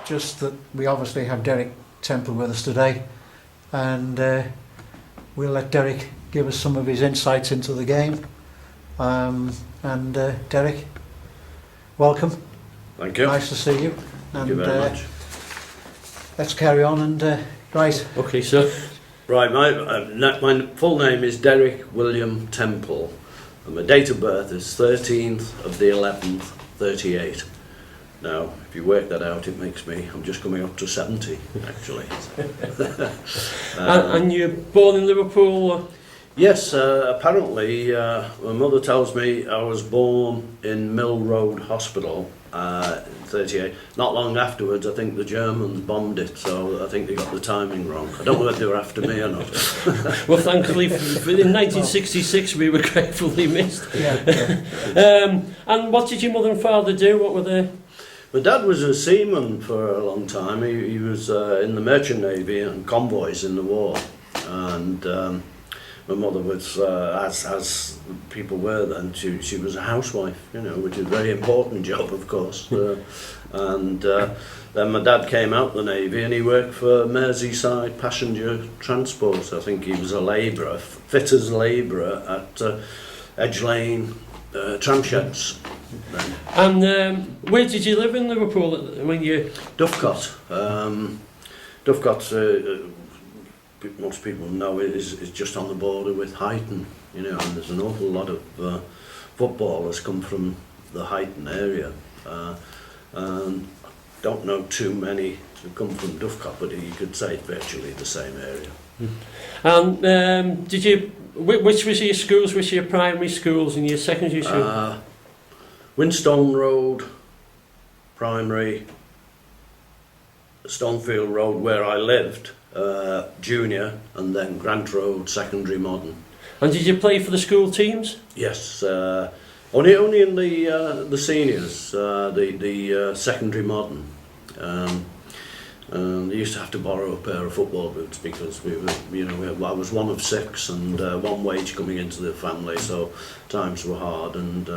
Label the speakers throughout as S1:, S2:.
S1: just that we obviously have Derek Temple with us today, and we'll let Derek give us some of his insights into the game. Derek, welcome.
S2: Thank you.
S1: Nice to see you.
S2: Thank you very much.
S1: Let's carry on and right.
S3: Okay, sir.
S2: Right, my full name is Derek William Temple, and my date of birth is 13th of the 11th, 38. Now, if you work that out, it makes me, I'm just coming up to 70, actually.
S3: And you're born in Liverpool? Or?
S2: Yes, apparently, my mother tells me I was born in Mill Road Hospital, 38. Not long afterwards, I think the Germans bombed it, so I think they got the timing wrong. I don't know if they were after me or not.
S3: Well, thankfully, in 1966 we were gratefully missed.
S1: Yeah.
S3: And what did your mother and father do? What were they?
S2: My dad was a seaman for a long time. He was in the Merchant Navy and convoys in the war, and my mother was, as people were then, she was a housewife, you know, which is a very important job, of course. Then my dad came out of the Navy and he worked for Merseyside Passenger Transport. I think he was a labourer, fitter's labourer at Edge Lane tram sheds.
S3: And where did you live in Liverpool when you...
S2: Dovecot. Dovecot, most people know it is just on the border with Huyton, you know, and there's an awful lot of footballers come from the Huyton area. And don't know too many who come from Dovecot, but you could say it's virtually the same area.
S3: And did you... Which was your schools? Which were your primary schools and your secondary school?
S2: Winstone Road, primary, Stonefield Road, where I lived, junior, and then Grant Road, secondary, modern.
S3: And did you play for the school teams?
S2: Yes, only in the seniors, the secondary, modern. They used to have to borrow a pair of football boots because we were, you know, I was one of 6 and one wage coming into the family, so times were hard, and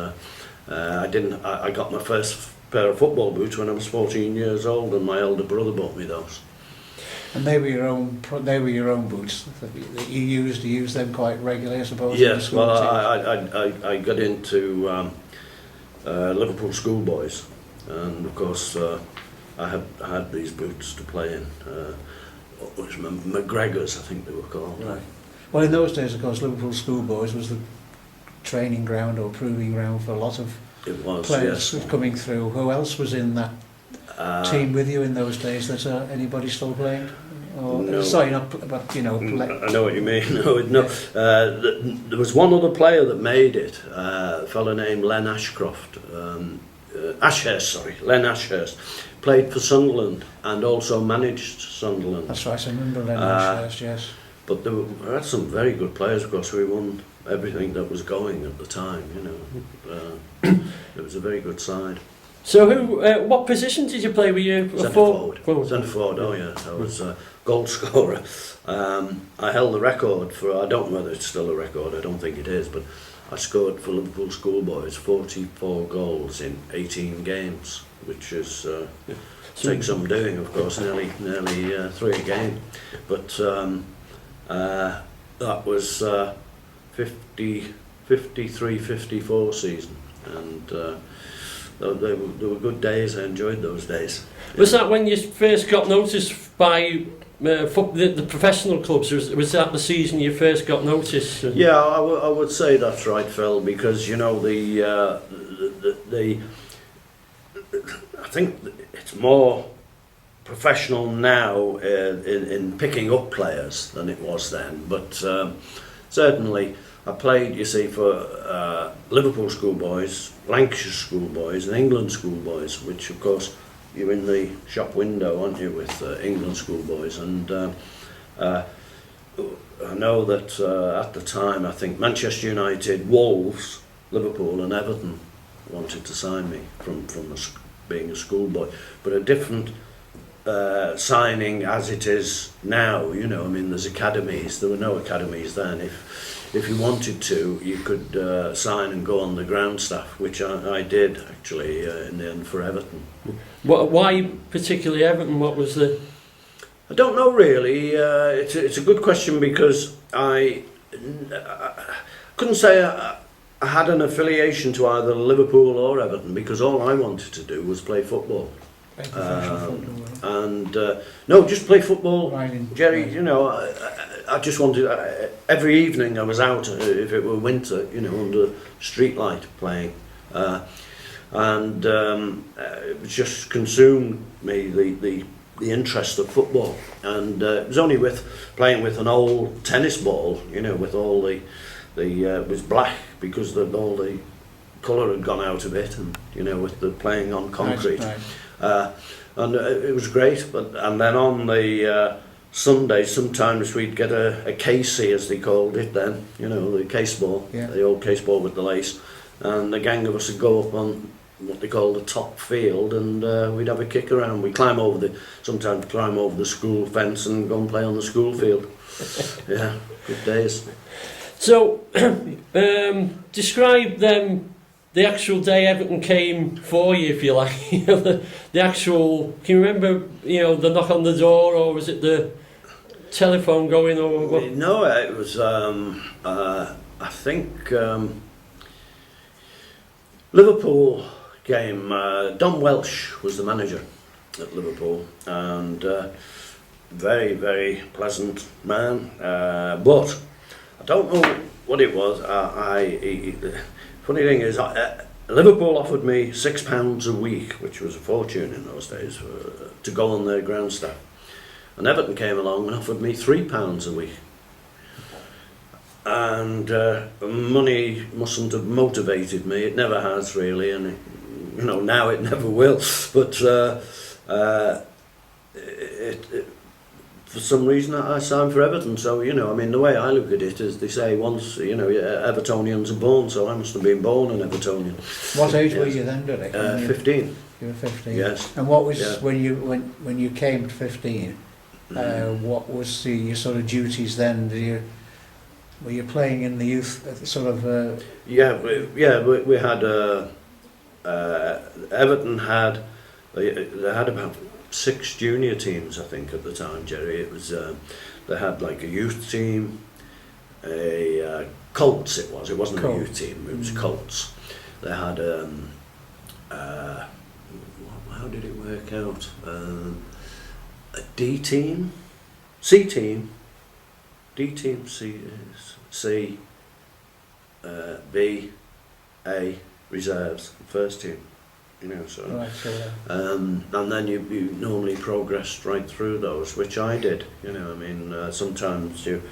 S2: I got my first pair of football boots when I was 14 years old, and my elder brother bought me those.
S1: And they were your own boots that you used them quite regularly, I suppose.
S2: Yes, well, I got into Liverpool schoolboys, and of course I had these boots to play in. Which McGregor's, I think they were called.
S1: Right. Well, in those days, of course, Liverpool schoolboys was the training ground or proving ground for a lot of players coming through. Who else was in that team with you in those days? That anybody still playing? Or,
S2: no.
S1: Sorry, not, but you know.
S2: I know what you mean. No. There was one other player that made it. A fellow named Len Ashcroft. Len Ashurst. Played for Sunderland and also managed Sunderland.
S1: That's right, I remember Len Ashurst, yes.
S2: But we had some very good players, of course. We won everything that was going at the time, you know. It was a very good side.
S3: So what position did you play? Were you
S2: Centre forward. Centre forward, oh yeah. I was a goal scorer. I held the record for, I don't know whether it's still a record, I don't think it is, but I scored for Liverpool schoolboys 44 goals in 18 games, which is takes some doing, of course, nearly 3 a game. But that was 53-54 season, and they were good days. I enjoyed those days.
S3: Was that when you first got noticed by the professional clubs? Was that the season you first got noticed?
S2: Yeah, I would say that's right, Phil, because you know I think it's more professional now in picking up players than it was then, but certainly I played, you see, for Liverpool schoolboys, Lancashire schoolboys and England schoolboys, which of course you're in the shop window, aren't you, with England schoolboys, and I know that at the time I think Manchester United, Wolves, Liverpool and Everton wanted to sign me from being a schoolboy, but a different signing as it is now, you know. I mean, there's academies. There were no academies then. if you wanted to, you could sign and go on the ground staff, which I did actually in the end for Everton.
S3: Why particularly Everton? What was the...
S2: I don't know really. It's a good question, because I couldn't say I had an affiliation to either Liverpool or Everton, because all I wanted to do was play football. And no, just play football, Jerry. You know, I just wanted. Every evening I was out, if it were winter, you know, under street light playing, and it just consumed me, the interest of football. And it was only with playing with an old tennis ball, you know, with all the it was black because all the colour had gone out of it, and you know, with the playing on concrete. And it was great, and then on the Sunday, sometimes we'd get a casey, as they called it then, you know, the case ball, the old case ball with the lace, and the gang of us would go up on what they call the top field, and we'd have a kick around. We'd sometimes climb over the school fence and go and play on the school field. Yeah, good days.
S3: So, describe the actual day Everton came for you, if you like. You know, the actual. Can you remember? You know, the knock on the door, or was it the telephone going, or what?
S2: No, it was. I think Liverpool game. Don Welsh was the manager at Liverpool, and very, very pleasant man. But I don't know what it was. Funny thing is, Liverpool offered me £6 a week, which was a fortune in those days, to go on their ground staff. And Everton came along and offered me £3 a week. And money mustn't have motivated me. It never has really, and you know, now it never will. But for some reason I signed for Everton. So, you know, I mean, the way I look at it is, they say once, you know, Evertonians are born, so I must have been born an Evertonian.
S1: What age were you then, Derek?
S2: 15.
S1: You were 15?
S2: Yes.
S1: And what was, when you came to 15, what was your sort of duties then? Were you playing in the youth sort of... we had... Everton had... They had about 6 junior teams, I think, at the time, Jerry. It was they had like a youth team, a Colts. It wasn't a youth team. It was Colts. They had how did it work out? A D team, C team, D team, C, B, A, reserves, first team. You know, so, and then you normally progressed right through those, which I did. You know, I mean, sometimes you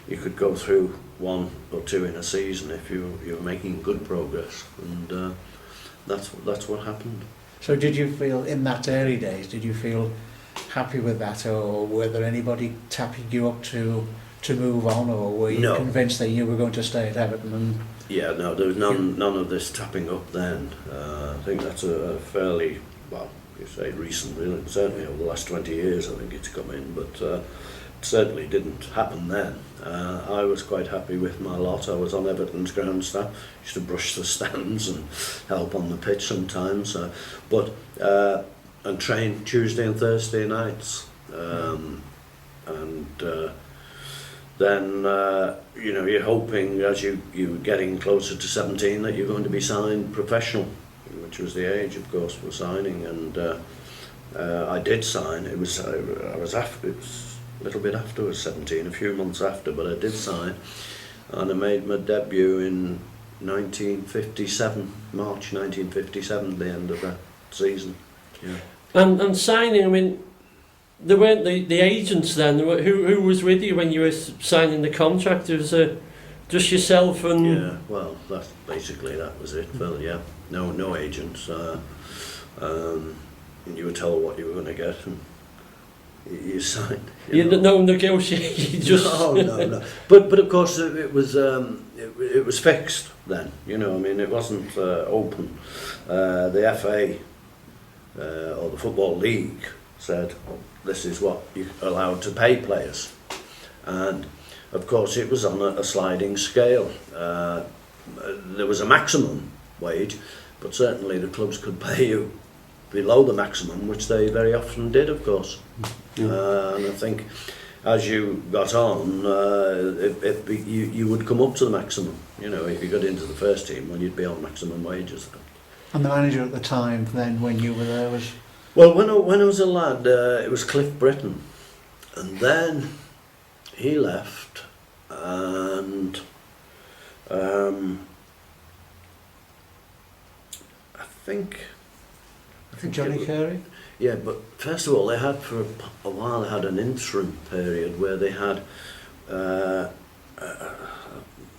S1: could go through 1 or 2 in a season if you were making good progress, and that's what happened. So, did you feel in that early days? Did you feel happy with that, or were there anybody tapping you up to move on, or were you convinced that you were going to stay at Everton? And
S2: yeah, no, there was none of this tapping up then. I think that's a fairly, well, you say recent, really, certainly over the last 20 years I think it's come in, but it certainly didn't happen then. I was quite happy with my lot. I was on Everton's ground staff, used to brush the stands and help on the pitch sometimes, and train Tuesday and Thursday nights. Then you know, you're hoping as you're getting closer to 17 that you're going to be signed professional, which was the age, of course, for signing. And I did sign. It was a little bit after I was 17, a few months after, but I did sign, and I made my debut in 1957, March 1957, the end of that season. Yeah. And
S3: signing, I mean, there weren't the agents then. Who was with you when you were signing the contract? It was just yourself and...
S2: Yeah, well, that was it. Well, yeah, no agents. You were told what you were going to get, and you signed.
S3: No negotiation. Just
S2: no. But of course it was fixed then. You know, I mean, it wasn't open. The FA or the Football League said, this is what you're allowed to pay players, and of course, it was on a sliding scale. There was a maximum wage, but certainly the clubs could pay you below the maximum, which they very often did, of course. And I think as you got on, you would come up to the maximum. You know, if you got into the first team, well, you'd be on maximum wages.
S1: And the manager at the time, then, when you were there, was?
S2: Well, when I was a lad, it was Cliff Britton, and then he left, and I think
S1: Johnny Carey?
S2: Yeah, but first of all, they had for a while they had an interim period where they had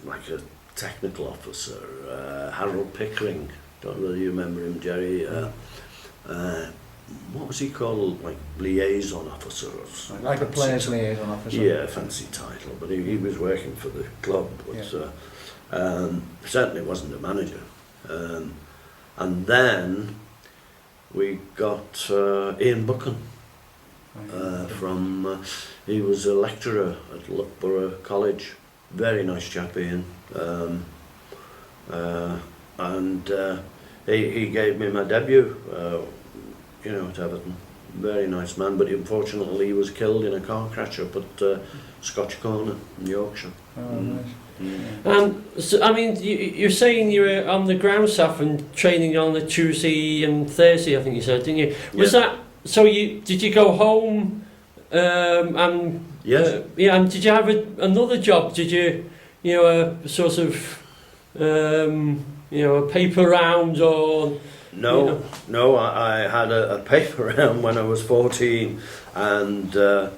S2: like a technical officer, Harold Pickering. Don't know whether you remember him, Jerry. What was he called? Like liaison officer or something.
S1: Like a players liaison officer.
S2: Yeah, fancy title, but he was working for the club, but certainly wasn't a manager. And then we got Ian Buchan from, he was a lecturer at Loughborough College, very nice chap Ian, and he gave me my debut, you know, at Everton. Very nice man, but unfortunately he was killed in a car crash up at Scotch Corner in Yorkshire.
S1: Oh, nice.
S3: So, I mean, you're saying you were on the ground staff and training on the Tuesday and Thursday, I think you said, didn't you? Was that, so did you go home and...
S2: Yes.
S3: Yeah, and did you have another job? Did you, you know, a sort of, you know, a paper round or...
S2: No,
S3: you know?
S2: no, I had a paper round when I was 14, and that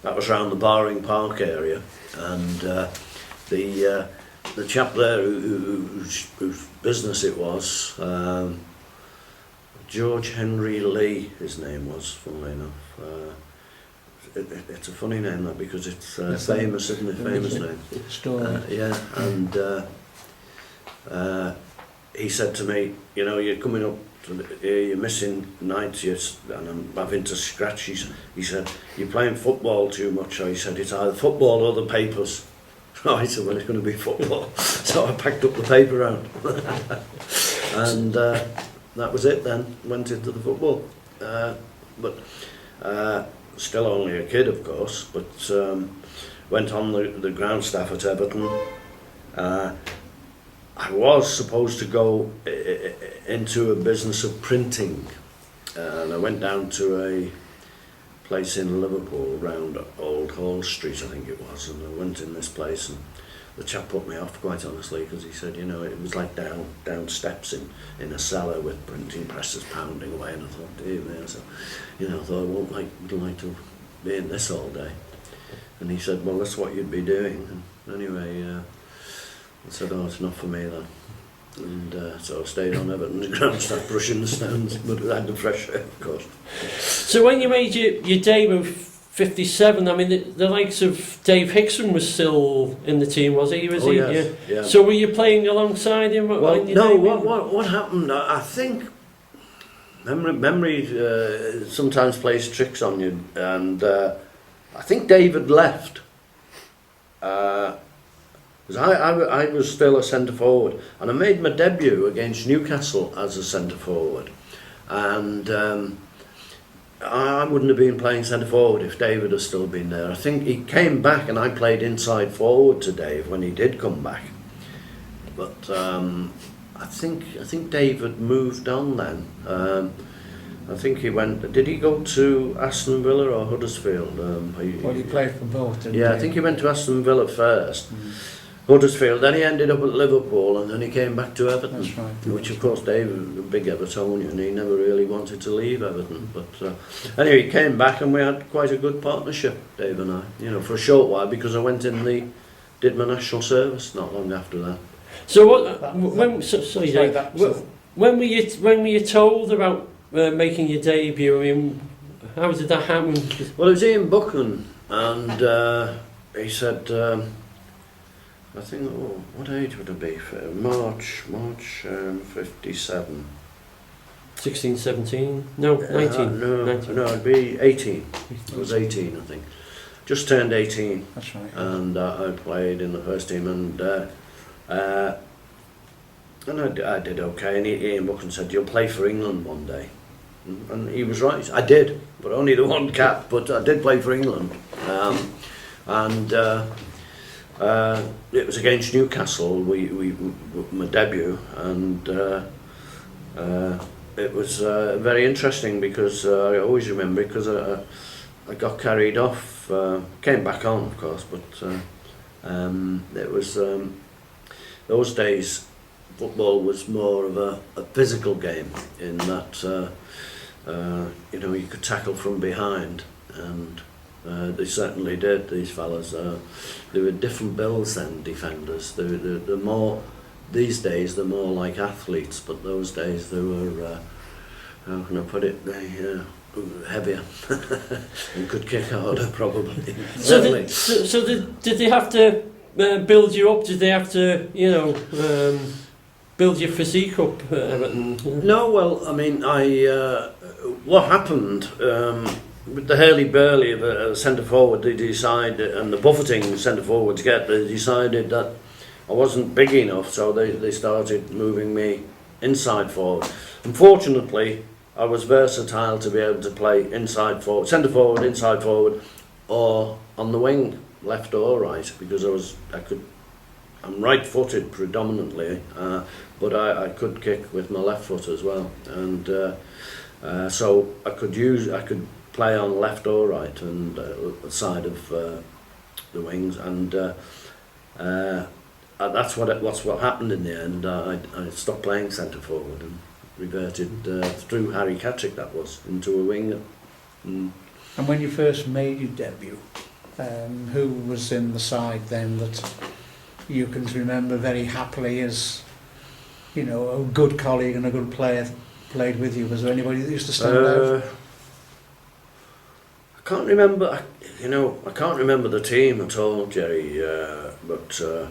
S2: was around the Barring Park area, and the chap there whose business it was, George Henry Lee, his name was, funnily enough. It's a funny name, that, because it's famous, isn't it? Famous name. Yeah, and he said to me, you know, you're coming up to here, you're missing nights, and I'm having to scratch. He said, you're playing football too much. So he said, it's either football or the papers. I said, well, it's going to be football. So I packed up the paper round. And that was it then, went into the football. But still only a kid, of course, but went on the ground staff at Everton. I was supposed to go into a business of printing, and I went down to a place in Liverpool round Old Hall Street, I think it was, and I went in this place, and the chap put me off, quite honestly, because he said, you know, it was like down steps in a cellar with printing presses pounding away, and I thought, dear me, so, you know, I thought I wouldn't like to be in this all day. And he said, well, that's what you'd be doing. And anyway, I said, oh, it's not for me then. And so I stayed on Everton's ground staff brushing the stones, but I had the fresh air, of course.
S3: So when you made your debut 57, I mean, the likes of Dave Hickson was still in the team, was he? Was he?
S2: Yes, yeah.
S3: So were you playing alongside him?
S2: Well, no, what happened, I think, memory sometimes plays tricks on you, and I think David left. Because I was still a centre forward, and I made my debut against Newcastle as a centre forward, and I wouldn't have been playing centre forward if David had still been there. I think he came back and I played inside forward to Dave when he did come back, but I think David moved on then. I think he went. Did he go to Aston Villa or Huddersfield?
S1: Well, he played for both, didn't he?
S2: I think he went to Aston Villa first. Huddersfield, then he ended up at Liverpool, and then he came back to Everton.
S1: That's right.
S2: Which, of course, Dave was a big Evertonian, and he never really wanted to leave Everton. But anyway, he came back, and we had quite a good partnership, Dave and I. You know, for a short while, because I went in did my national service not long after that.
S3: So when were you told about making your debut? I mean, how did that happen?
S2: Well, it was Ian Buchan, and he said. I think, what age would it be? March 57.
S3: 16, 17? No, 19.
S2: No, it'd be 18. It was 18, I think. just turned 18.
S1: That's right.
S2: And I played in the first team, and I did okay. And Ian Buchan said, "You'll play for England one day," and he was right. I did, but only the one cap. But I did play for England, and it was against Newcastle. We my debut, and it was very interesting because I always remember it because I got carried off. Came back on, of course, but it was those days. Football was more of a physical game in that you could tackle from behind, and they certainly did. These fellas, they were different bills then. Defenders, they're more these days. They're more like athletes, but those days they were. How can I put it? They heavier and could kick harder, probably.
S3: So did they have to build you up? Did they have to, build your physique up, Everton?
S2: No, well, I mean, what happened with the hurly-burly of a centre-forward, they decided, and the buffeting centre-forwards they decided that I wasn't big enough, so they started moving me inside forward. Unfortunately, I was versatile to be able to play inside forward, centre-forward, inside forward, or on the wing, left or right, because I'm right-footed predominantly, but I could kick with my left foot as well, and so I could play on left or right and the side of the wings, and that's what happened in the end. I stopped playing centre forward and reverted through Harry Catterick, that was, into a winger.
S1: And when you first made your debut, who was in the side then that you can remember very happily as, a good colleague and a good player played with you? Was there anybody that used to stand out?
S2: I can't remember. I can't remember the team at all, Jerry. But there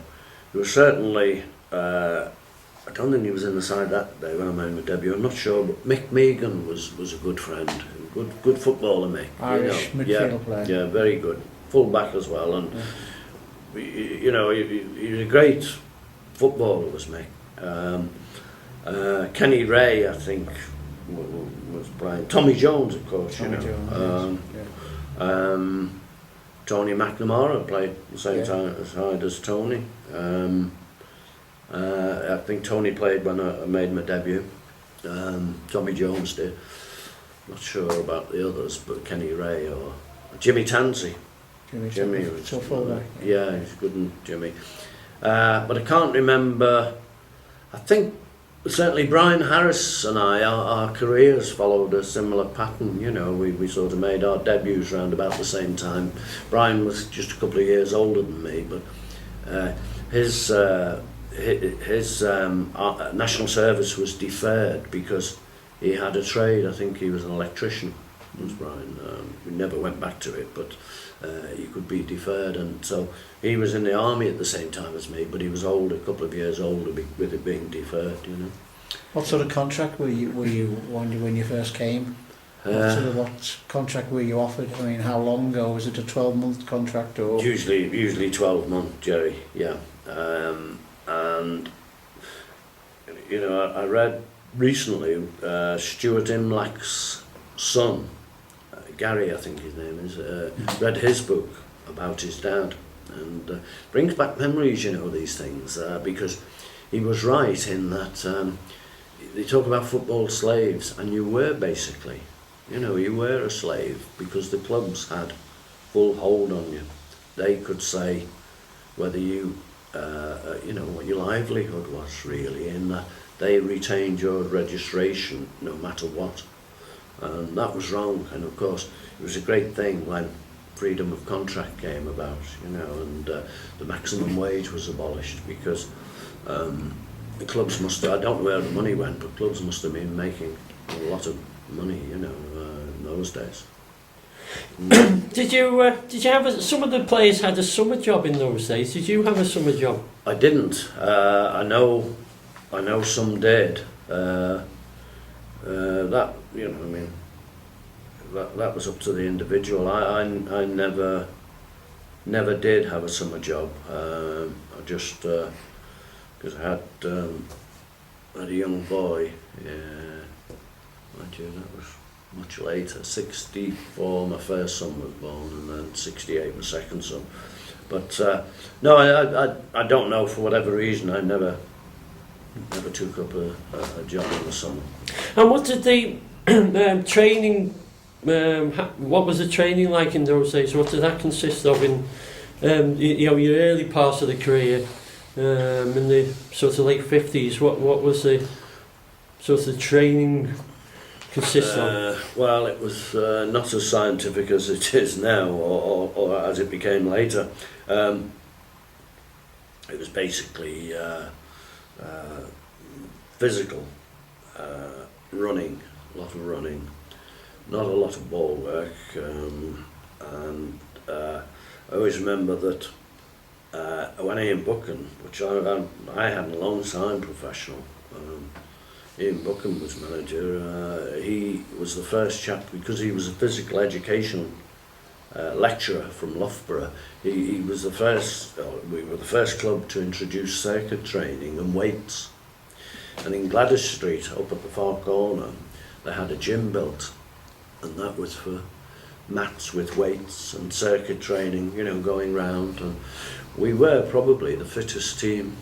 S2: was certainly. I don't think he was in the side that day when I made my debut. I'm not sure, but Mick Megan was a good friend, good footballer, Mick.
S1: Irish midfield player.
S2: Yeah, very good. Full back as well, and he was a great footballer, was Mick. Kenny Ray, I think, was playing. Tommy Jones, of course.
S1: Jones,
S2: Tony McNamara played the same side as Tony. I think Tony played when I made my debut. Tommy Jones did. Not sure about the others, but Kenny Ray or Jimmy Tansey. Jimmy was
S1: so full
S2: yeah, he's good, and Jimmy. But I can't remember. I think certainly Brian Harris and our careers followed a similar pattern. We sort of made our debuts around about the same time. Brian was just a couple of years older than me, but his national service was deferred because he had a trade. I think he was an electrician, was Brian. We never went back to it, but he could be deferred, and so he was in the army at the same time as me, but he was older, a couple of years older with it being deferred.
S1: What sort of contract were you when you first came? What contract were you offered? I mean, how long ago? Was it a 12-month contract or?
S2: Usually 12-month, Jerry. Yeah. And I read recently Stuart Imlach's son, Gary, I think his name is, read his book about his dad, and brings back memories, these things, because he was right in that they talk about football slaves, and you were basically, you were a slave because the clubs had full hold on you. They could say whether you what your livelihood was, really, in that they retained your registration no matter what, and that was wrong. And of course it was a great thing when freedom of contract came about, and the maximum wage was abolished, because the clubs I don't know where the money went, but clubs must have been making a lot of money, in those days.
S3: Did you have some of the players had a summer job in those days? Did you have a summer job?
S2: I didn't. I know some did. That that was up to the individual. I never never did have a summer job. I just, because I had a young boy, mind you, that was much later, 64 my first son was born, and then 68 my second son. But no, I don't know, for whatever reason, I never took up a job in the summer.
S3: And what did the training, what was the training like in those days? What did that consist of in you know, your early part of the career, in the sort of late 50s? What was the sort of training consist of?
S2: Well, it was not as scientific as it is now, or as it became later. It was basically physical, running, a lot of running, not a lot of ball work, and I always remember that when Ian Buchan, which I had a long time professional, Ian Buchan was manager, he was the first chap, because he was a physical education lecturer from Loughborough. He was the first, we were the first club to introduce circuit training and weights. And in Gladys Street, up at the far corner, they had a gym built, and that was for mats with weights and circuit training, you know, going round. And we were probably the fittest team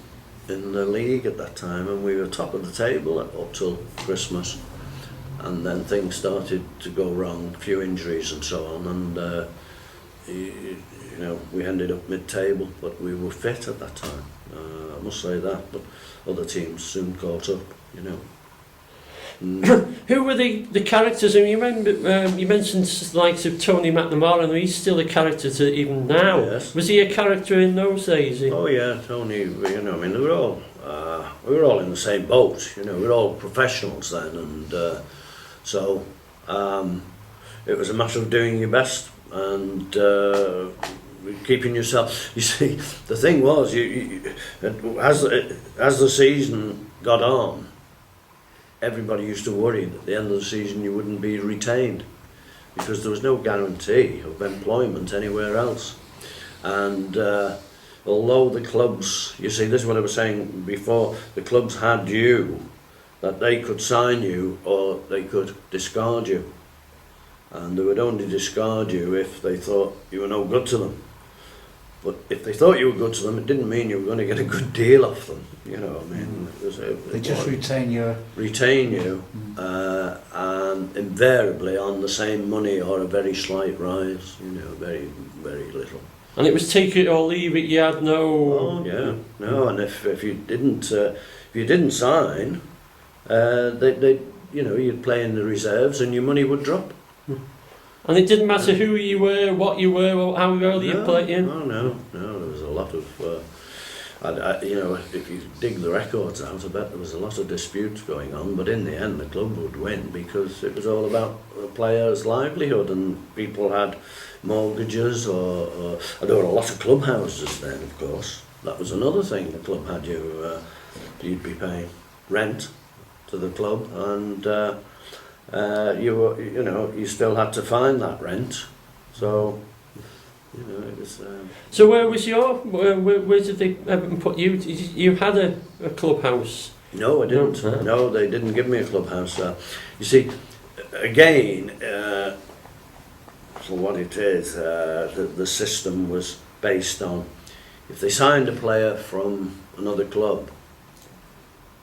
S2: in the league at that time, and we were top of the table up till Christmas. And then things started to go wrong, a few injuries and so on, and you know, we ended up mid-table, but we were fit at that time. I must say that, but other teams soon caught up, you know.
S3: Who were the characters? I mean, you remember you mentioned the likes of Tony McNamara, and he's still a character to even now.
S2: Yes.
S3: Was he a character in those days?
S2: Oh yeah, Tony. You know, I mean, we were all in the same boat. You know, we were all professionals then, and so it was a matter of doing your best and keeping yourself. You see, the thing was, as the season got on, everybody used to worry that at the end of the season you wouldn't be retained, because there was no guarantee of employment anywhere else. And although the clubs, you see, this is what I was saying before, the clubs had you, that they could sign you or they could discard you. And they would only discard you if they thought you were no good to them. But if they thought you were good to them, it didn't mean you were going to get a good deal off them. You know, I mean,
S1: they just retain you,
S2: and invariably on the same money or a very slight rise. You know, very, very little.
S3: And it was take it or leave it. You had no.
S2: Oh yeah, no. And if you didn't sign, they you know, you'd play in the reserves and your money would drop.
S3: And it didn't matter who you were, what you were, or how early you played. Yeah?
S2: No. There was a lot of, you know, if you dig the records out, I bet there was a lot of disputes going on. But in the end, the club would win because it was all about the players' livelihood, and people had mortgages, or there were a lot of clubhouses then. Of course, that was another thing. The club had you, you'd be paying rent to the club, and you know, you still had to find that rent, so you know, it was.
S3: So where was your? Where did they put you? You had a clubhouse?
S2: No, I didn't. No, they didn't give me a clubhouse. You see, again, for what it is, the system was based on if they signed a player from another club,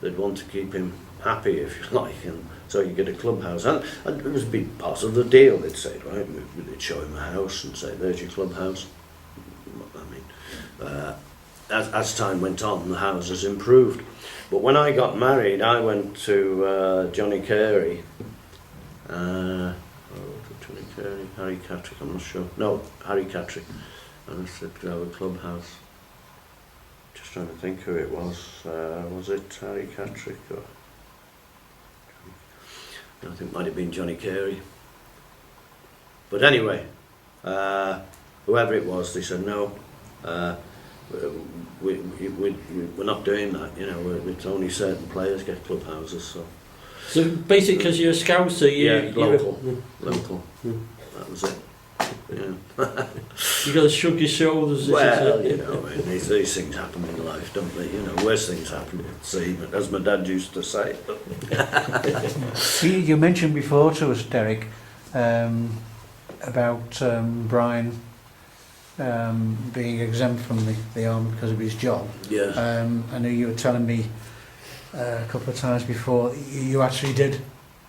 S2: they'd want to keep him happy, if you like, and so you get a clubhouse, and it was a big part of the deal. They'd say, right, they'd show him a house and say, there's your clubhouse. I mean, as time went on, the houses improved. But when I got married, I went to Johnny Carey, Harry Catrick, I'm not sure. No, Harry Catrick, and I said, to have a clubhouse. Just trying to think who it was. Was it Harry Catrick or? I think it might have been Johnny Carey. But anyway, whoever it was, they said, no, we're not doing that, you know, it's only certain players get clubhouses. So
S3: basically, because you're a Scouser,
S2: local. That was it. Yeah.
S3: You got to shrug your shoulders.
S2: Well, you know, I mean, these things happen in life, don't they? You know, worse things happen. See, as my dad used to say.
S1: You mentioned before to us, Derek, about Brian being exempt from the army because of his job.
S2: Yeah.
S1: I know you were telling me a couple of times before you actually did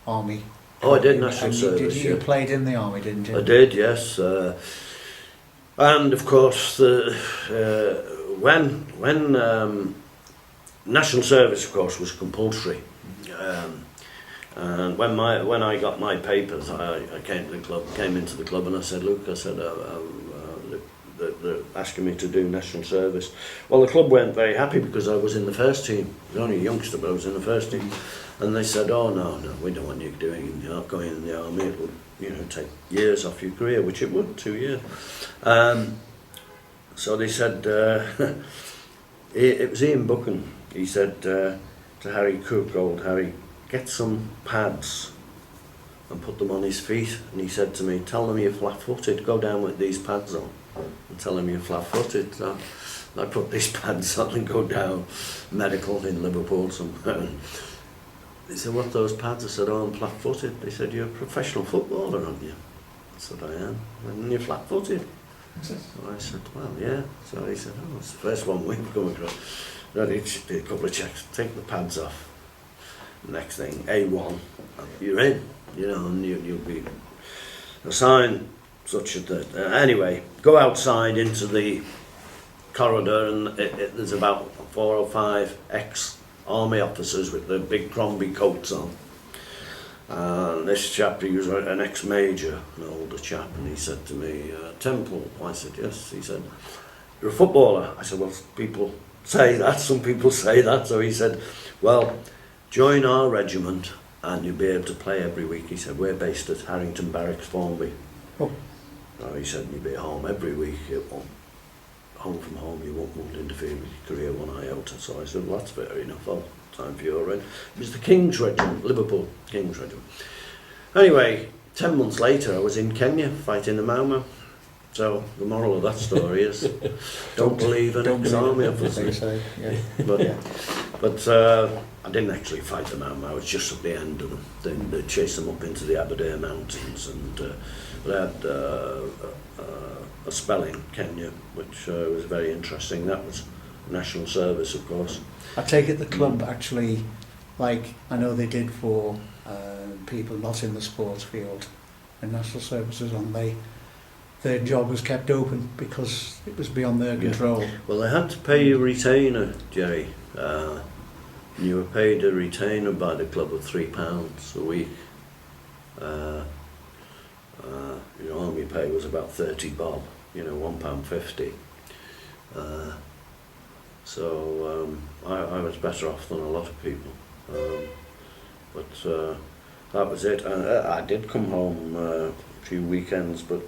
S1: army.
S2: Oh, I did national service.
S1: You played in the army, didn't you?
S2: I did, yes. And of course, when national service, of course, was compulsory. And when I got my papers, I came into the club, and I said, look, I said, they're asking me to do national service. Well, the club weren't very happy because I was in the first team. I was only a youngster, but I was in the first team. And they said, oh, no, we don't want you going in the army. It would, take years off your career, which it would, 2 years. So they said, it was Ian Buchan. He said to Harry Cook, old Harry, get some pads and put them on his feet. And he said to me, tell them you're flat-footed, go down with these pads on and tell them you're flat-footed. So I put these pads on and go down, medical in Liverpool somewhere. They said, what are those pads? I said, oh, I'm flat-footed. They said, you're a professional footballer, aren't you? I said, I am. And you're flat-footed? So I said, well, yeah. So he said, oh, it's the first one we've come across. Then he did a couple of checks, take the pads off. Next thing, A1, and you're in, and you'll be assigned such that. Anyway, go outside into the corridor, and there's about 4 or 5 ex-army officers with the big Crombie coats on. And this chap, he was an ex-major, an older chap, and he said to me, Temple. I said, yes. He said, you're a footballer. I said, well, people say that, some people say that. So he said, well, join our regiment and you'll be able to play every week. He said, we're based at Harrington Barracks, Formby. Oh. So he said, you'll be at home every week. Home from home, you won't interfere with your career one iota. So I said, well, that's fair enough. Well, time for your end. It was the King's Regiment, Liverpool King's Regiment. Anyway, 10 months later, I was in Kenya fighting the Mau Mau. So the moral of that story is, don't believe an ex-army officer.
S1: Yeah.
S2: But I didn't actually fight the Mau Mau. I was just at the end of them. Then they chased them up into the Aberdare Mountains, and they had a spell in Kenya, which was very interesting. That was national service, of course.
S1: I take it the club actually, like I know they did for people not in the sports field, and national services on their job was kept open because it was beyond their control.
S2: Well, they had to pay you a retainer, Jerry. You were paid a retainer by the club of £3 a week. Your army pay was about 30 bob, £1.50. So I was better off than a lot of people. But that was it. I did come home a few weekends, but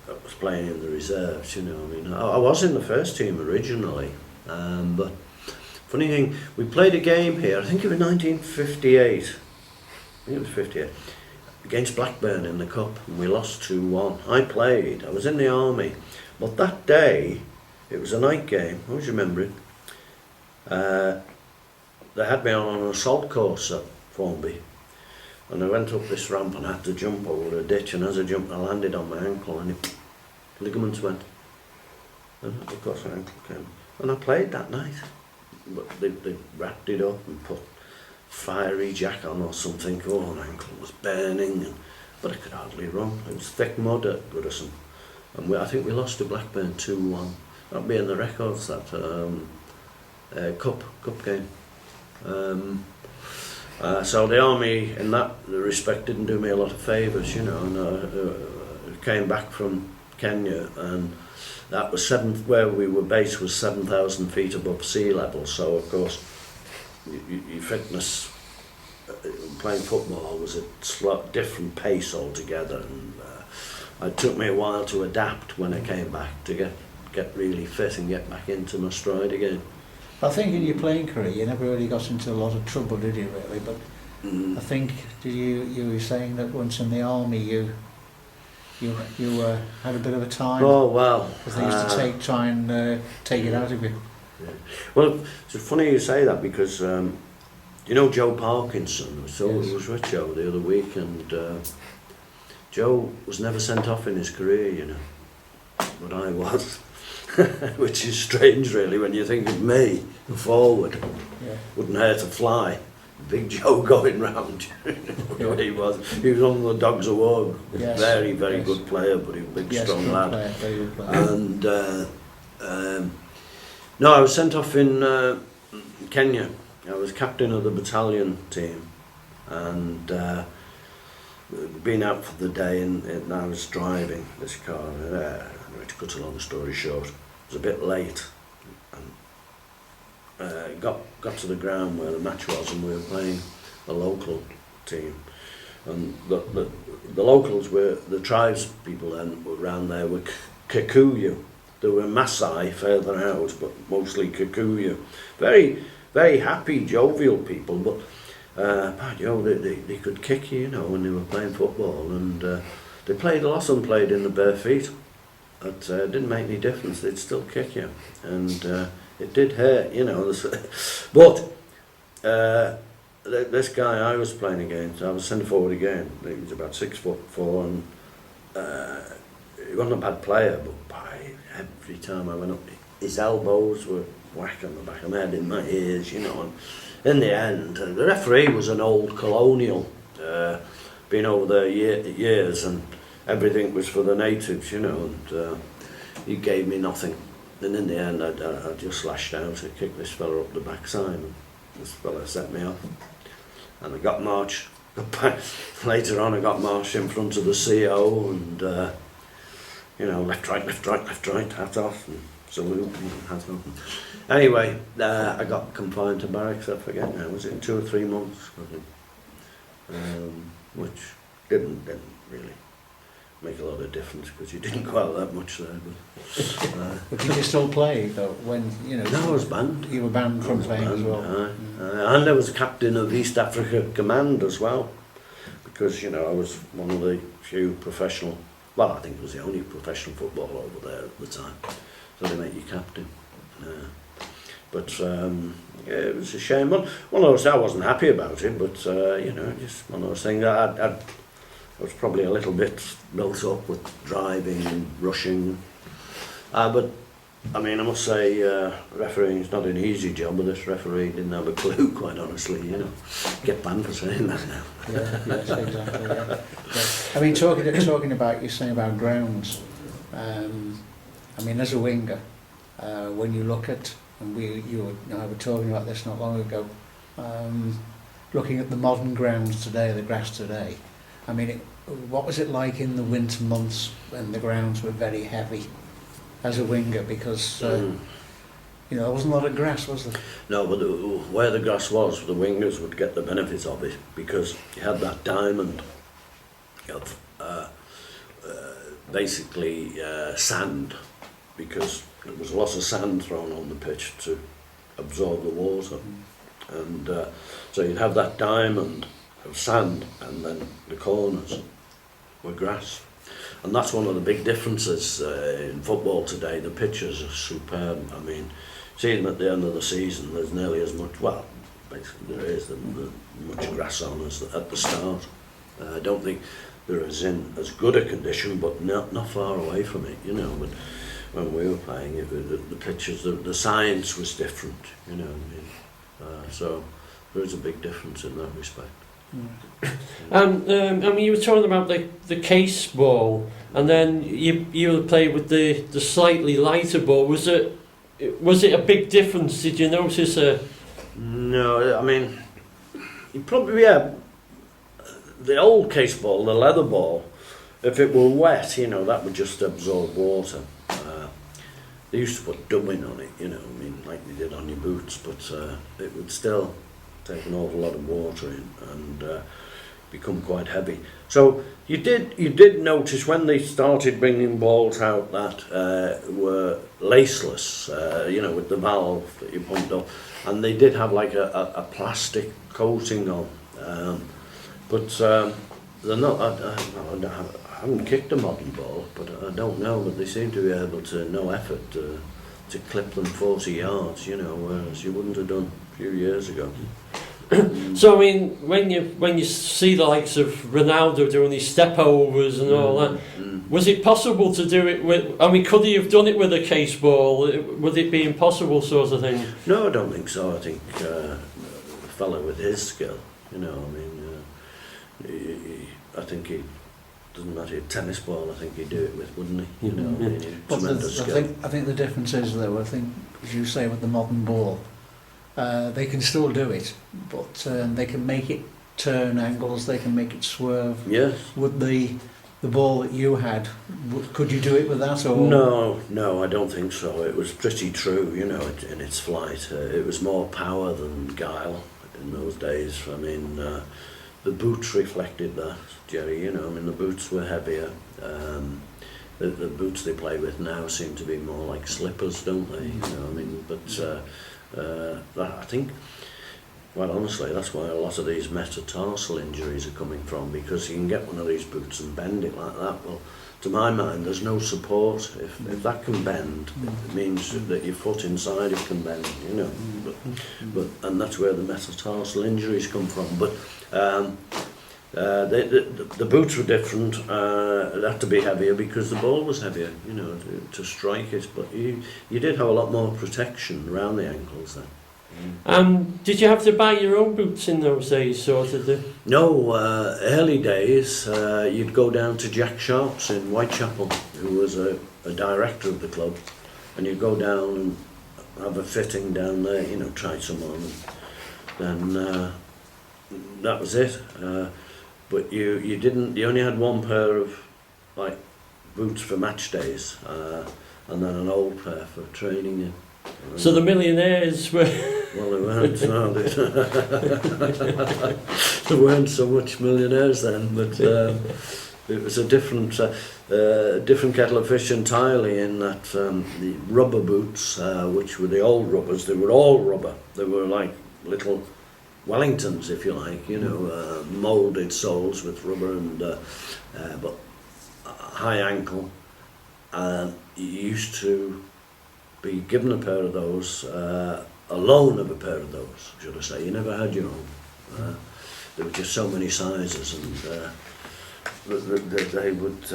S2: I was playing in the reserves, I was in the first team originally, but funny thing, we played a game here, I think it was 1958, I think it was 58, against Blackburn in the Cup, and we lost 2-1. I was in the army, but that day, it was a night game, I always remember it. They had me on an assault course at Formby, and I went up this ramp and I had to jump over a ditch, and as I jumped I landed on my ankle and ligaments went, and of course my ankle came, and I played that night, but they wrapped it up and put fiery jack on or something. Oh, my ankle was burning, but I could hardly run. It was thick mud at Goodison, and I think we lost to Blackburn 2-1. That'll be in the records, that cup game. So the army in that respect didn't do me a lot of favours, and I came back from Kenya, and that was where we were based was 7,000 feet above sea level, so of course your fitness playing football was a different pace altogether, and it took me a while to adapt when I came back to get really fit and get back into my stride again.
S1: I think in your playing career you never really got into a lot of trouble, did you really? But I think you were saying that once in the army you you had a bit of a time.
S2: Oh well.
S1: Because they used to try and take it out of you.
S2: Yeah. Well, it's funny you say that because you know Joe Parkinson. So
S1: Yes.
S2: I was with Joe the other week, and Joe was never sent off in his career, you know, but I was, which is strange really when you think of me, forward.
S1: Yeah.
S2: Wouldn't hurt to fly. Big Joe going round. He was one of the dogs of war.
S1: Yes.
S2: Very, very
S1: Yes.
S2: good player, but he was a big,
S1: Yes,
S2: strong
S1: good
S2: lad.
S1: player, very good player.
S2: And no, I was sent off in Kenya. I was captain of the battalion team, and been out for the day, and I was driving this car. To cut a long story short, it was a bit late, and got to the ground where the match was, and we were playing a local team, and the locals were the tribes people then were around there were Kikuyu. There were Maasai further out, but mostly Kikuyu. Very, very happy, jovial people, but they could kick you, you know, when they were playing football, and they played a lot of them played in the bare feet. It didn't make any difference, they'd still kick you, and it did hurt, you know. But this guy I was playing against, I was centre forward again. He was about 6'4", and he wasn't a bad player, but every time I went up, his elbows were whack on the back of my head, in my ears, you know. And in the end, the referee was an old colonial, been over there years, and everything was for the natives, you know, and he gave me nothing. And in the end, I just lashed out. I kicked this fella up the backside, and this fella set me off. And I got marched. Later on, I got marched in front of the CO, and you know, left, right, hat off, and salute, and hat off. Anyway, I got confined to barracks. I forget now. Was it 2 or 3 months? I think, which didn't really make a lot of difference because you didn't go out that much there.
S1: But did you still play though? When you know?
S2: No, I was banned.
S1: You were banned from playing as well.
S2: And I was captain of East Africa Command as well, because you know I was one of the few professional. Well, I think it was the only professional footballer over there at the time, so they make you captain. But yeah, it was a shame. One of those, I wasn't happy about it, but you know, just one of those things. I was probably a little bit built up with driving and rushing. But I mean, I must say, refereeing is not an easy job, but this referee didn't have a clue, quite honestly, you know. Get banned for saying that now.
S1: Yeah, yes, exactly, yeah. I mean, talking about, you're saying about grounds, I mean, as a winger, when you look at, and you and I were talking about this not long ago, looking at the modern grounds today, the grass today, I mean, what was it like in the winter months when the grounds were very heavy as a winger? Because, you know, there wasn't a lot of grass, was there? No,
S2: but where the grass was, the wingers would get the benefit of it because you had that diamond of basically sand, because there was lots of sand thrown on the pitch to absorb the water. And so you'd have that diamond of sand, and then the corners were grass. And that's one of the big differences in football today. The pitches are superb. I mean, see them at the end of the season, there's nearly as much, well, basically there is much grass on as at the start. I don't think they're as good a condition, but not far away from it, you know. But when we were playing it, the pitches, the science was different, you know. I mean, so there is a big difference in that respect.
S3: I mean, you were talking about the case ball, and then you played with the slightly lighter ball. Was it a big difference? Did you notice a?
S2: No, I mean, you probably, yeah. The old case ball, the leather ball, if it were wet, you know, that would just absorb water. They used to put dubbing on it, you know, I mean, like they did on your boots, but it would still take an awful lot of water in and become quite heavy. So you did notice when they started bringing balls out that were laceless, you know, with the valve that you pumped up, and they did have like a plastic coating on, but they're not. I haven't kicked a modern ball, but I don't know, but they seem to be able to, no effort, to clip them 40 yards, you know, whereas you wouldn't have done a few years ago.
S3: So I mean, when you see the likes of Ronaldo doing these step overs and all that, was it possible to do it with? I mean, could he have done it with a case ball? Would it be impossible, sort of thing?
S2: No, I don't think so. I think a fellow with his skill, you know, I mean, I think he doesn't matter a tennis ball. I think he'd do it with, wouldn't he? You know, I mean, tremendous skill.
S1: I think the difference is, though, I think, as you say, with the modern ball. They can still do it, but they can make it turn angles, they can make it swerve.
S2: Yes.
S1: Would the ball that you had, could you do it with that? Or?
S2: No, I don't think so. It was pretty true, you know, in its flight. It was more power than guile in those days. I mean, the boots reflected that, Jerry, you know, I mean, the boots were heavier. The boots they play with now seem to be more like slippers, don't they? You know, I mean, but... I think, well, honestly, that's why a lot of these metatarsal injuries are coming from, because you can get one of these boots and bend it like that. Well, to my mind, there's no support. If that can bend, it means that your foot inside it can bend, you know. But and that's where the metatarsal injuries come from. But the boots were different. It had to be heavier because the ball was heavier, you know, to strike it. But you did have a lot more protection around the ankles then.
S3: Did you have to buy your own boots in those days, sort of?
S2: No, early days, you'd go down to Jack Sharp's in Whitechapel, who was a director of the club, and you'd go down and have a fitting down there, you know, try some on, and then that was it. But you only had one pair of like boots for match days, and then an old pair for training in.
S3: So the millionaires were...
S2: Well, they weren't, no, there weren't so much millionaires then, but it was a different kettle of fish entirely, in that the rubber boots, which were the old rubbers, they were all rubber. They were like little Wellingtons, if you like, you know, moulded soles with rubber, and but high ankle. You used to be given a pair of those, a loan of a pair of those, should I say. You never had your own. There were just so many sizes, and they would,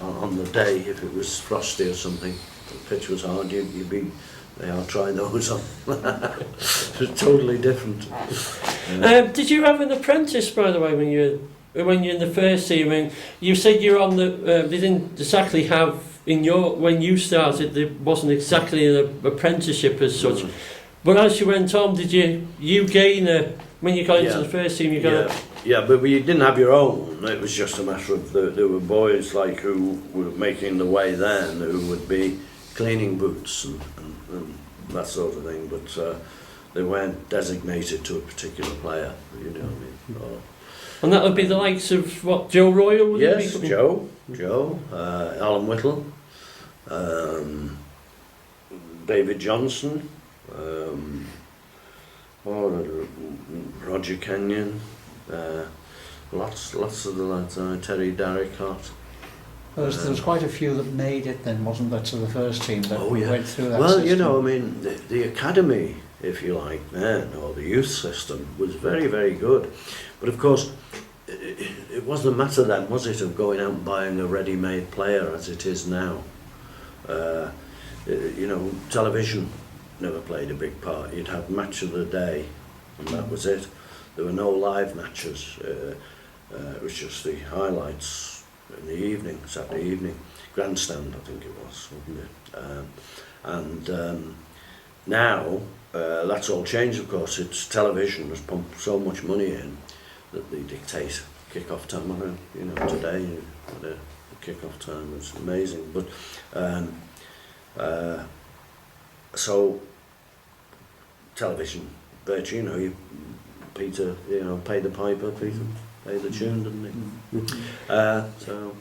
S2: on the day, if it was frosty or something, the pitch was hard, you'd be, I'll try those on. It was totally different.
S3: Did you have an apprentice, by the way, when you're in the first team? I mean, you said you're on the. They didn't exactly have when you started. There wasn't exactly an apprenticeship as such. But as you went on, did you gain when you got into the first team? You got
S2: yeah, but you didn't have your own. It was just a matter of there were boys like who were making the way then, who would be cleaning boots and that sort of thing, but they weren't designated to a particular player, you know what I mean?
S3: And that would be the likes of, what, Joe Royal? Would
S2: yes,
S3: it be?
S2: Joe, Alan Whittle, David Johnson, Roger Kenyon, lots of the lads, Terry Darricott.
S1: There was quite a few that made it then, wasn't there, to the first team that went through that
S2: Well,
S1: system?
S2: you know, I mean, the academy, if you like, then, or the youth system, was very, very good. But of course, it wasn't a matter then, was it, of going out and buying a ready-made player as it is now. You know, television never played a big part. You'd have match of the day, and that was it. There were no live matches. It was just the highlights in the evening, Saturday evening. Grandstand, I think it was, wasn't it? Now, that's all changed, of course. It's television has pumped so much money in that they dictate kick-off time. You know, today, the kick-off time was amazing. But so television, but you know, Peter, you know, paid the piper, Peter paid the tune, didn't he? So.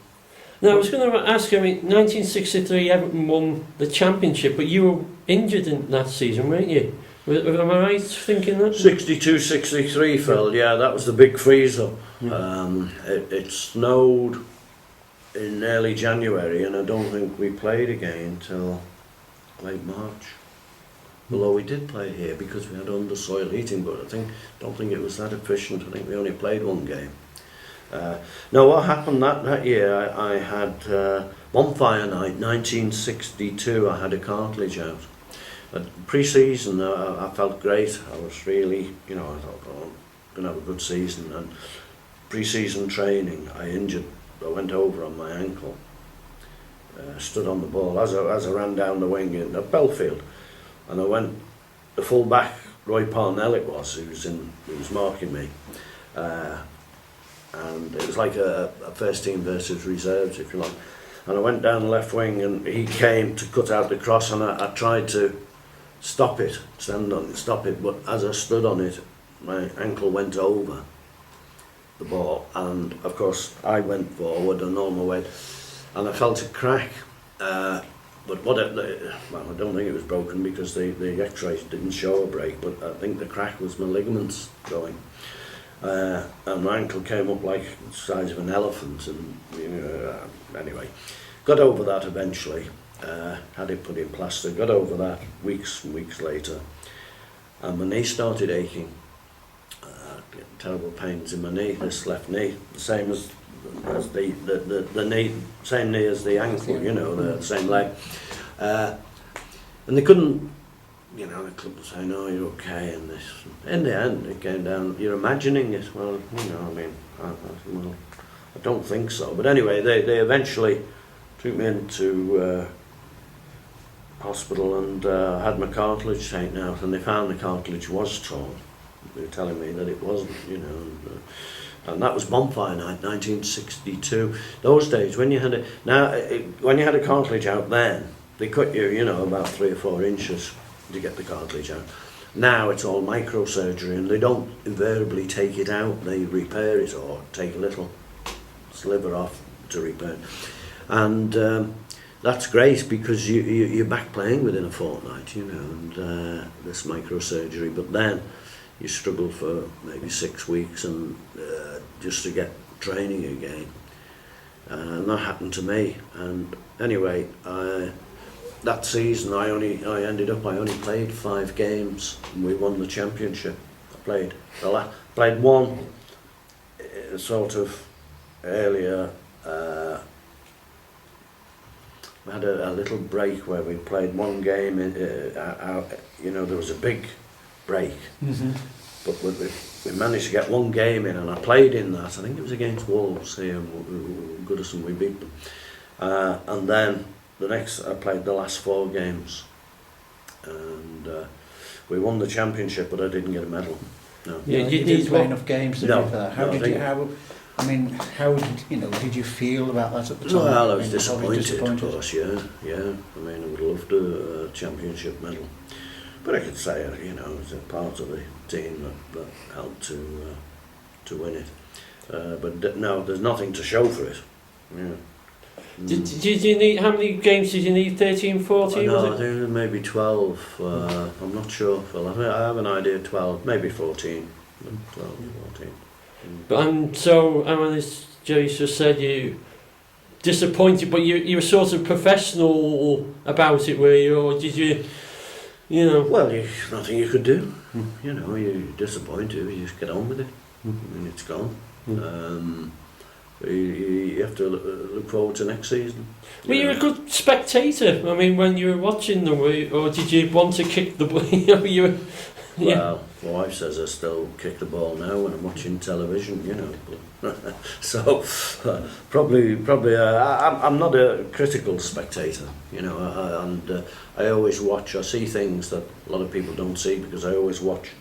S3: Now I was going to ask you, I mean, 1963 Everton won the championship, but you were injured in that season, weren't you? Am I right thinking that?
S2: 62-63, Phil, yeah, that was the big freeze-up. It snowed in early January, and I don't think we played again till late March. Although we did play here because we had under soil heating, but I don't think it was that efficient. I think we only played one game. No, what happened that year, I had bonfire night, 1962, I had a cartilage out. Pre-season, I felt great. I was really, I thought, oh, I'm going to have a good season. And pre-season training, I went over on my ankle, stood on the ball as I ran down the wing at Belfield. And I went, the full back, Roy Parnell it was, who was marking me. And it was like a first team versus reserves, if you like. And I went down the left wing, and he came to cut out the cross, and I tried to stop it, stand on it, stop it. But as I stood on it, my ankle went over the ball, and of course I went forward a normal way, and I felt a crack. But I don't think it was broken because the X-rays didn't show a break. But I think the crack was my ligaments going. And my ankle came up like the size of an elephant, and anyway, got over that eventually. Had it put in plaster, got over that weeks and weeks later, and my knee started aching. Getting terrible pains in my knee, this left knee, the same as the knee, same knee as the ankle, the same leg. And they couldn't. The club was saying, "Oh, you're okay," and this. In the end, it came down. You're imagining it. Well, I don't think so. But anyway, they eventually took me into hospital and had my cartilage taken out, and they found the cartilage was torn. They were telling me that it wasn't, and that was bonfire night, 1962. Those days, when you had a cartilage out, then they cut you, about 3 or 4 inches. To get the cartilage out. Now it's all microsurgery, and they don't invariably take it out, they repair it or take a little sliver off to repair. And that's great because you're back playing within a fortnight, and this microsurgery, but then you struggle for maybe 6 weeks and just to get training again. And that happened to me. And anyway, that season I only played 5 games, and we won the championship. I played one sort of earlier. We had a little break where we played one game. There was a big break, but we managed to get one game in, and I played in that. I think it was against Wolves here in Goodison. We beat them, and then. I played the last 4 games, and we won the championship, but I didn't get a medal. No.
S1: Yeah, you didn't play enough games to do for that. How did you feel about that at the time?
S2: Well, I was disappointed, of course. Yeah. I would have loved a championship medal, but I could say, it was a part of the team that helped to win it. But no, there's nothing to show for it. Yeah.
S3: Did you need, how many games did you need? 13, 14?
S2: No, I think maybe 12. I'm not sure, Phil. I have an idea, 12, maybe 14. 12, 14.
S3: But so, as Jerry just said, you disappointed, but you were sort of professional about it, were you? Or did you Well,
S2: there's nothing you could do. You're disappointed, you just get on with it. It's gone. You have to look forward to next season.
S3: Were you a good spectator? When you were watching them, or did you want to kick the ball?
S2: Well, my wife says I still kick the ball now when I'm watching television, So probably I'm not a critical spectator, and I always watch. I see things that a lot of people don't see because I always watch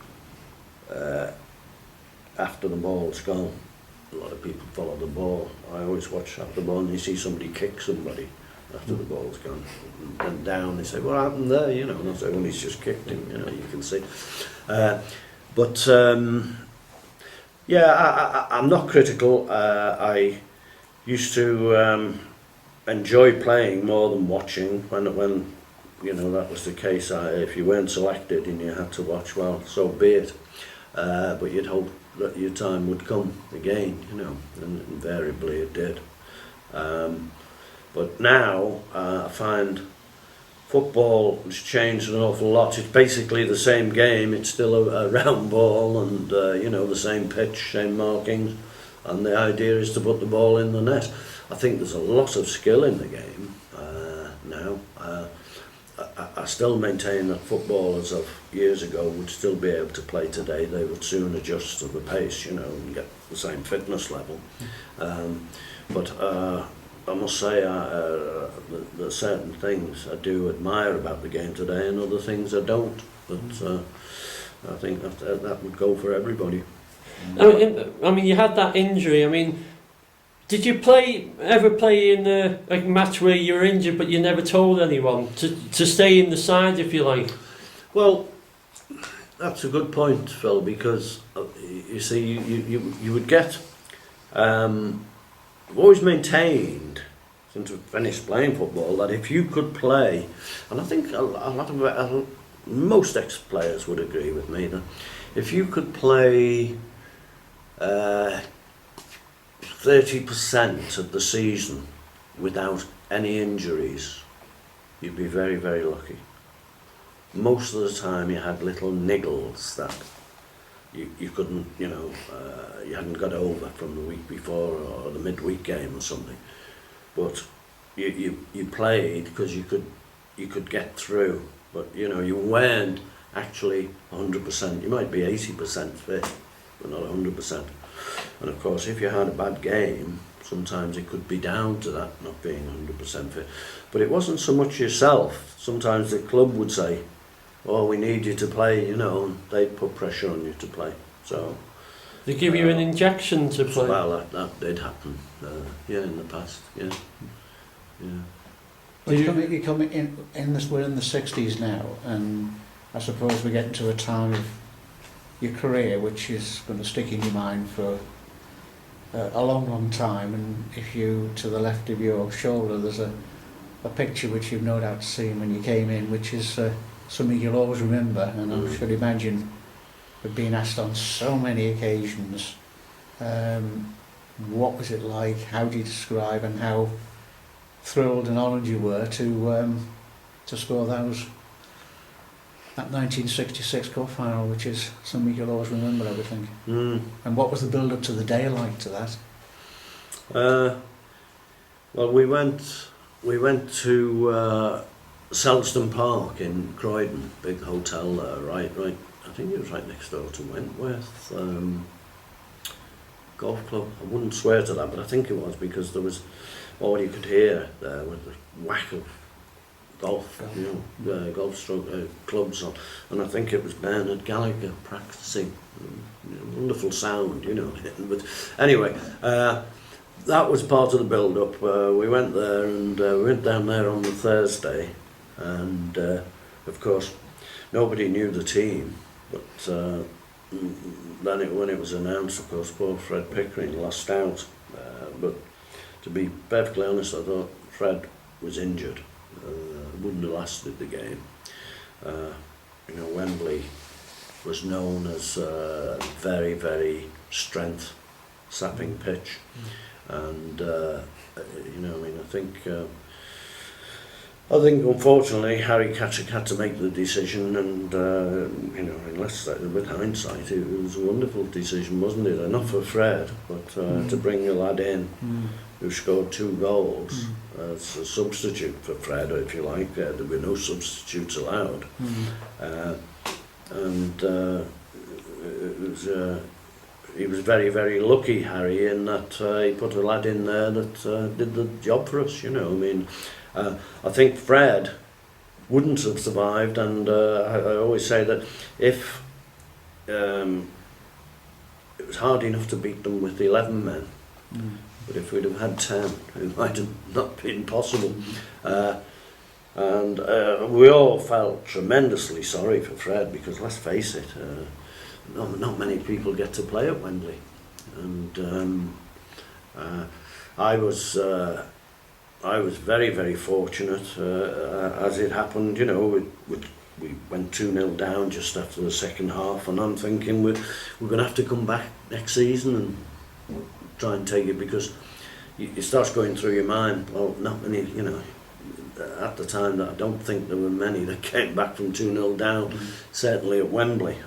S2: after the ball's gone. A lot of people follow the ball. I always watch after the ball, and you see somebody kick somebody after the ball's gone. And down, they say, "What happened there?" And I say, "Well, he's just kicked him." You can see. I'm not critical. I used to enjoy playing more than watching. When that was the case. If you weren't selected and you had to watch, well, so be it. But you'd hope that your time would come again, and invariably it did. But now I find football has changed an awful lot. It's basically the same game. It's still a round ball and the same pitch, same markings, and the idea is to put the ball in the net. I think there's a lot of skill in the game now. I still maintain that footballers of years ago would still be able to play today. They would soon adjust to the pace, and get the same fitness level. But I must say there's certain things I do admire about the game today and other things I don't. But I think that would go for everybody.
S3: I mean, you had that injury. I mean, did you ever play in a match where you were injured but you never told anyone to stay in the side, if you like? Well,
S2: that's a good point, Phil, because you see, you would get. I've always maintained, since we finished playing football, that if you could play, and I think most ex-players would agree with me, that if you could play 30% of the season without any injuries, you'd be very, very lucky. Most of the time you had little niggles that you couldn't, you hadn't got over from the week before or the midweek game or something. But you played because you could get through. But you weren't actually 100%. You might be 80% fit, but not 100%. And of course, if you had a bad game, sometimes it could be down to that not being 100% fit. But it wasn't so much yourself. Sometimes the club would say, "Oh, we need you to play," and they'd put pressure on you to play. So
S3: they give you an injection to play.
S2: Well, that did happen. In the past. Yeah.
S1: Well, you come in this. We're in the 60s now, and I suppose we're getting to a time of your career which is going to stick in your mind for a long, long time. And if you, to the left of your shoulder, there's a picture which you've no doubt seen when you came in, which is something you'll always remember. And I should imagine we've been asked on so many occasions, what was it like, how do you describe, and how thrilled and honoured you were to score that 1966 cup final, which is something you'll always remember, I would think. And what was the build-up to the day like to that?
S2: Well, we went to Everton Park in Croydon, big hotel there, right. I think it was right next door to Wentworth golf club. I wouldn't swear to that, but I think it was, because there was all you could hear there with the whack of golf clubs on, and I think it was Bernard Gallagher practicing. Wonderful sound, But anyway, that was part of the build-up. We went there, and we went down there on the Thursday, and of course nobody knew the team, but then when it was announced, of course, poor Fred Pickering lost out. But to be perfectly honest, I thought Fred was injured. Wouldn't have lasted the game. Wembley was known as a very, very strength-sapping pitch, and I think unfortunately Harry Catterick had to make the decision, and with hindsight, it was a wonderful decision, wasn't it? Not for Fred, but to bring a lad in who scored 2 goals as a substitute for Fred, if you like. There were no substitutes allowed, he was very, very lucky, Harry, in that he put a lad in there that did the job for us. I think Fred wouldn't have survived, and I always say that if it was hard enough to beat them with 11 men, but if we'd have had 10, it might have not been possible. And we all felt tremendously sorry for Fred, because let's face it, not many people get to play at Wembley, and I was very, very fortunate. As it happened, we went 2-0 down just after the second half, and I'm thinking we're going to have to come back next season and try and take it, because it starts going through your mind. Well, not many, you know. At the time, that I don't think there were many that came back from 2-0 down. Certainly at Wembley,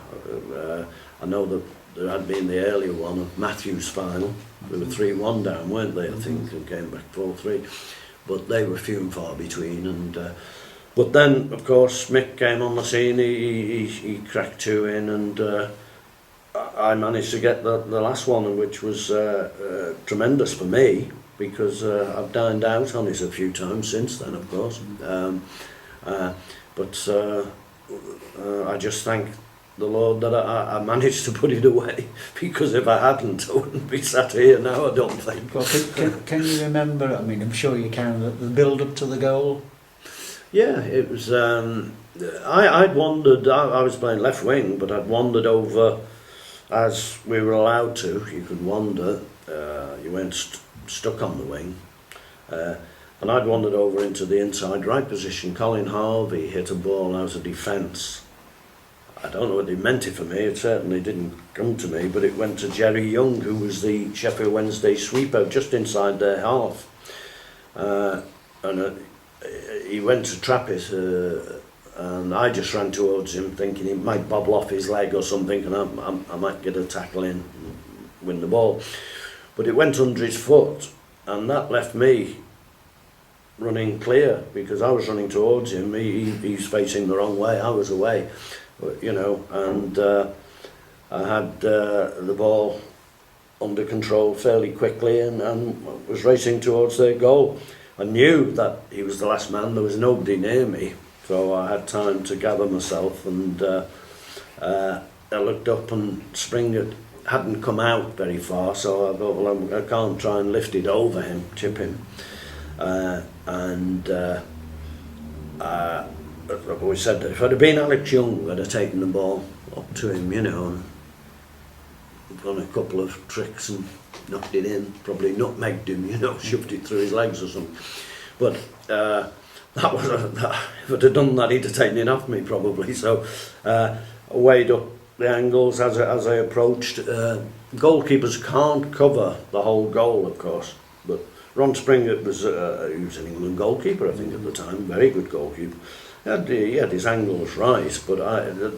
S2: I know that there had been the earlier one of Matthew's final. They were 3-1 down, weren't they? I think, and came back 4-3. But they were few and far between. And but then, of course, Mick came on the scene. He cracked 2 in, and I managed to get the last one, which was tremendous for me, because I've dined out on it a few times since then, of course. But I just thank the Lord that I managed to put it away, because if I hadn't, I wouldn't be sat here now, I don't think.
S1: Well, can you remember, I mean, I'm sure you can, the build-up to the goal?
S2: Yeah, it was, I'd wandered, I was playing left wing, but I'd wandered over, as we were allowed to. You could wander, you weren't stuck on the wing, and I'd wandered over into the inside right position. Colin Harvey hit a ball out of defence. I don't know what it meant it for me, it certainly didn't come to me, but it went to Jerry Young, who was the Sheffield Wednesday sweeper, just inside their half. And he went to trap it, and I just ran towards him thinking he might bobble off his leg or something, and I might get a tackle in and win the ball. But it went under his foot, and that left me running clear, because I was running towards him. He's facing the wrong way, I was away, but, you know, and I had the ball under control fairly quickly, and was racing towards their goal. I knew that he was the last man, there was nobody near me, so I had time to gather myself, and I looked up, and Springer hadn't come out very far, so I thought, well, I can't try and lift it over him, chip him. I've always said that if I'd have been Alex Young, I'd have taken the ball up to him, you know, and done a couple of tricks and knocked it in, probably nutmegged him, you know, shoved it through his legs or something. But if I'd have done that, he'd have taken it off me probably. So I weighed up the angles as I approached. Goalkeepers can't cover the whole goal, of course, but Ron Springer was he was an England goalkeeper, I think, at the time, very good goalkeeper. He had his angles right, but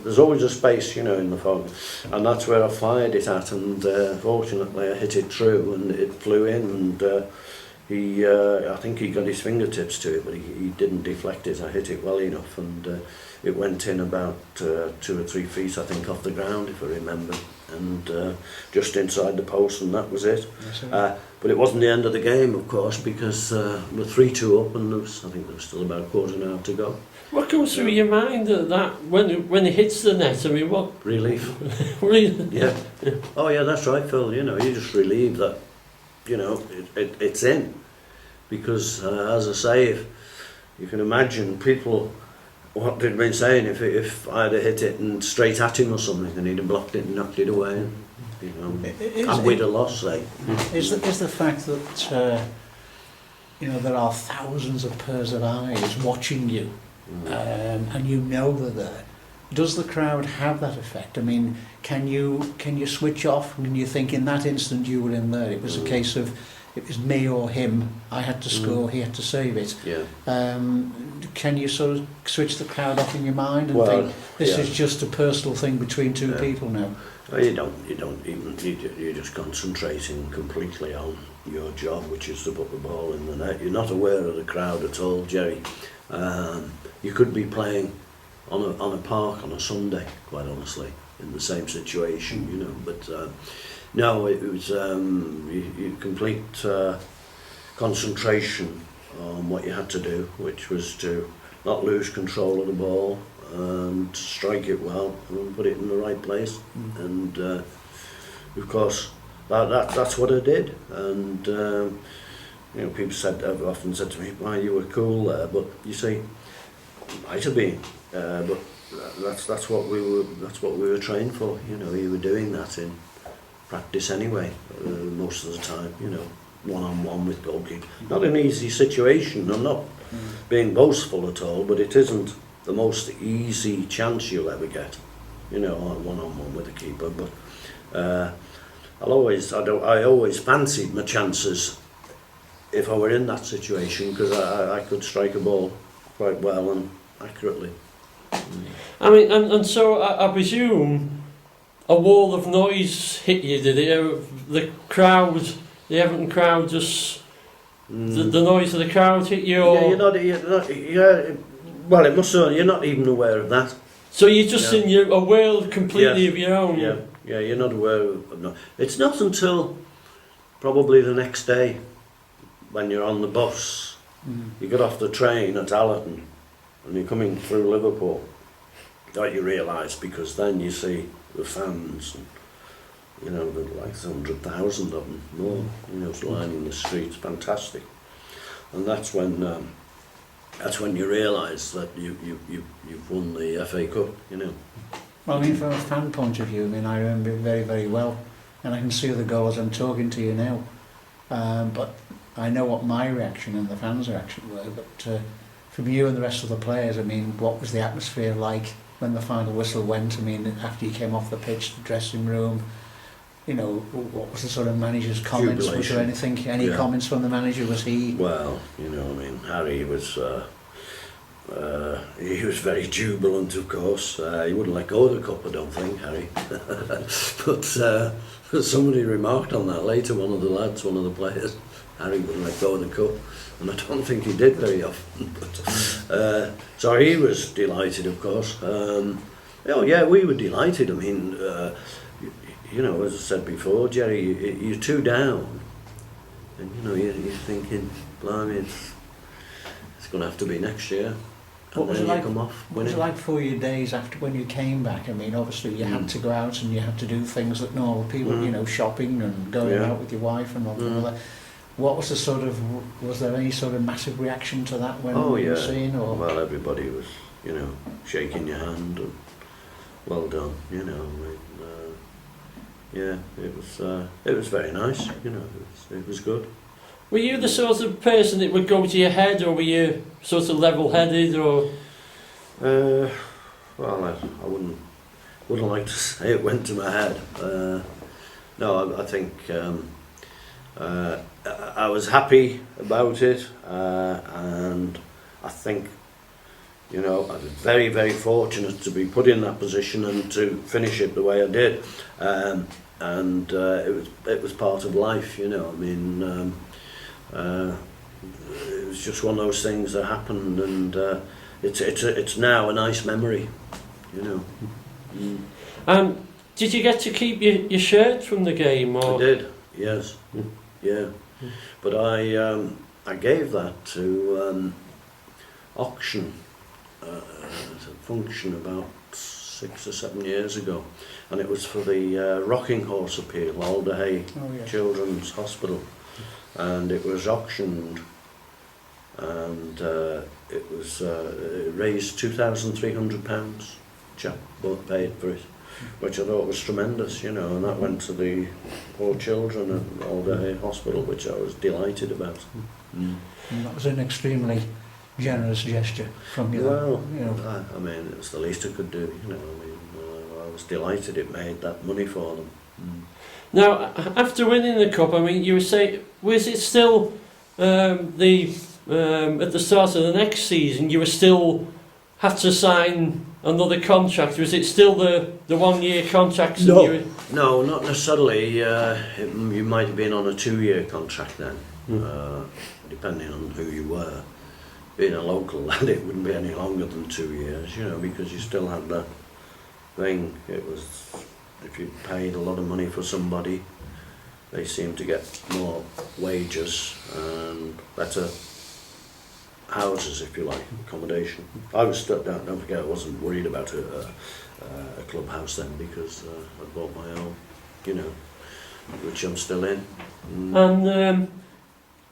S2: there's always a space, you know, in the fog, and that's where I fired it at, and fortunately I hit it true, and it flew in, and I think he got his fingertips to it, but he didn't deflect it. I hit it well enough, and it went in about 2 or 3 feet, I think, off the ground, if I remember, and just inside the post, and that was it. But it wasn't the end of the game, of course, because we're 3-2 up, and I think there was still about a quarter of an hour to go.
S3: What goes through your mind that when it hits the net? I mean, what?
S2: Relief.
S3: Really?
S2: Yeah. Oh yeah, that's right, Phil. You know, you just relieve that, you know, it's in, because as I say, if you can imagine people, what they'd been saying if I'd have hit it and straight at him or something, and he'd have blocked it and knocked it away, and, you know, and we'd have lost, say.
S1: Is the fact that you know, there are thousands of pairs of eyes watching you, and you know they're there, does the crowd have that effect? I mean, can you switch off when you think in that instant you were in there, it was a case of it was me or him, I had to score, he had to save it.
S2: Yeah.
S1: Can you sort of switch the crowd off in your mind and think this is just a personal thing between two people now?
S2: Well, you don't even, you're just concentrating completely on your job, which is to put the ball in the net. You're not aware of the crowd at all, Jerry. You could be playing on a park on a Sunday, quite honestly, in the same situation, you know, but no, it was you complete concentration on what you had to do, which was to not lose control of the ball and strike it well and put it in the right place. And of course that's what I did. And you know, people have often said to me, "Why, you were cool there," but you see, might have been, but that's what we were trained for. You know, you were doing that in practice anyway, most of the time, you know, one-on-one with goalkeeper. Not an easy situation. I'm not being boastful at all, but it isn't the most easy chance you'll ever get, you know, one-on-one with a keeper. But I always fancied my chances if I were in that situation, because I could strike a ball quite well and accurately.
S3: I mean, and so I presume a wall of noise hit you, did it? The crowd, the Everton crowd, just the noise of the crowd hit you? Or?
S2: Yeah, you're not, yeah, well, it must have, you're not even aware of that.
S3: So you're just in a world completely of your own?
S2: Yeah, you're not aware of no. It's not until probably the next day when you're on the bus, you get off the train at Allerton and you're coming through Liverpool that you realise, because then you see the fans and, you know, like 100,000 of them more, you know, lining the streets. Fantastic. And that's when you realise that you've won the FA Cup, you know.
S1: Well, I mean, from a fan point of view, I mean, I remember it very, very well, and I can see the goals. I'm talking to you now, but I know what my reaction and the fans' reaction were. But from you and the rest of the players, I mean, what was the atmosphere like when the final whistle went? I mean, after you came off the pitch, the dressing room, you know, what was the sort of manager's comments? Was there anything, any comments from the manager? Was he?
S2: Well, you know, I mean, Harry was very jubilant, of course. He wouldn't let go of the cup, I don't think, Harry. But somebody remarked on that later, one of the lads, one of the players, Harry wouldn't let go of the cup, and I don't think he did very often. But, so he was delighted, of course. Oh yeah, we were delighted. I mean, you know, as I said before, Jerry, you're two down, and you know, you're thinking, blimey, it's going to have to be next year.
S1: What was it like? What was it like for your days after when you came back? I mean, obviously you had to go out and you had to do things that normal people, you know, shopping and going out with your wife and all that. What was the sort of? Was there any sort of massive reaction to that when you were seen? Or?
S2: Well, everybody was, you know, shaking your hand and well done, you know. Yeah, it was very nice, you know. It was good.
S3: Were you the sort of person that would go to your head, or were you sort of level-headed, or?
S2: Well, I wouldn't like to say it went to my head. No, I think I was happy about it, and I think, you know, I was very, very fortunate to be put in that position and to finish it the way I did, and it was part of life, you know. I mean. It was just one of those things that happened, and it's now a nice memory, you know.
S3: Did you get to keep your shirt from the game? Or?
S2: I did, yes, yeah. But I gave that to auction, a function about 6 or 7 years ago, and it was for the Rocking Horse Appeal, Alderhay Children's Hospital. And it was auctioned, and it raised £2,300. Chap paid for it, which I thought was tremendous, you know, and that went to the poor children at Alderhay Hospital, which I was delighted about.
S1: And that was an extremely generous gesture from you.
S2: Well,
S1: you know.
S2: I mean, it's the least I could do, you know. I mean, I was delighted it made that money for them.
S3: Now, after winning the cup, I mean, you were saying, was it still at the start of the next season, you were still had to sign another contract? Was it still the 1 year contract?
S2: No, not necessarily. You might have been on a 2-year contract then, depending on who you were. Being a local lad, it wouldn't be any longer than 2 years, you know, because you still had that thing. It was, if you paid a lot of money for somebody, they seemed to get more wages and better houses, if you like, accommodation. I was still, don't forget, I wasn't worried about a clubhouse then, because I bought my own, you know, which I'm still in.
S3: And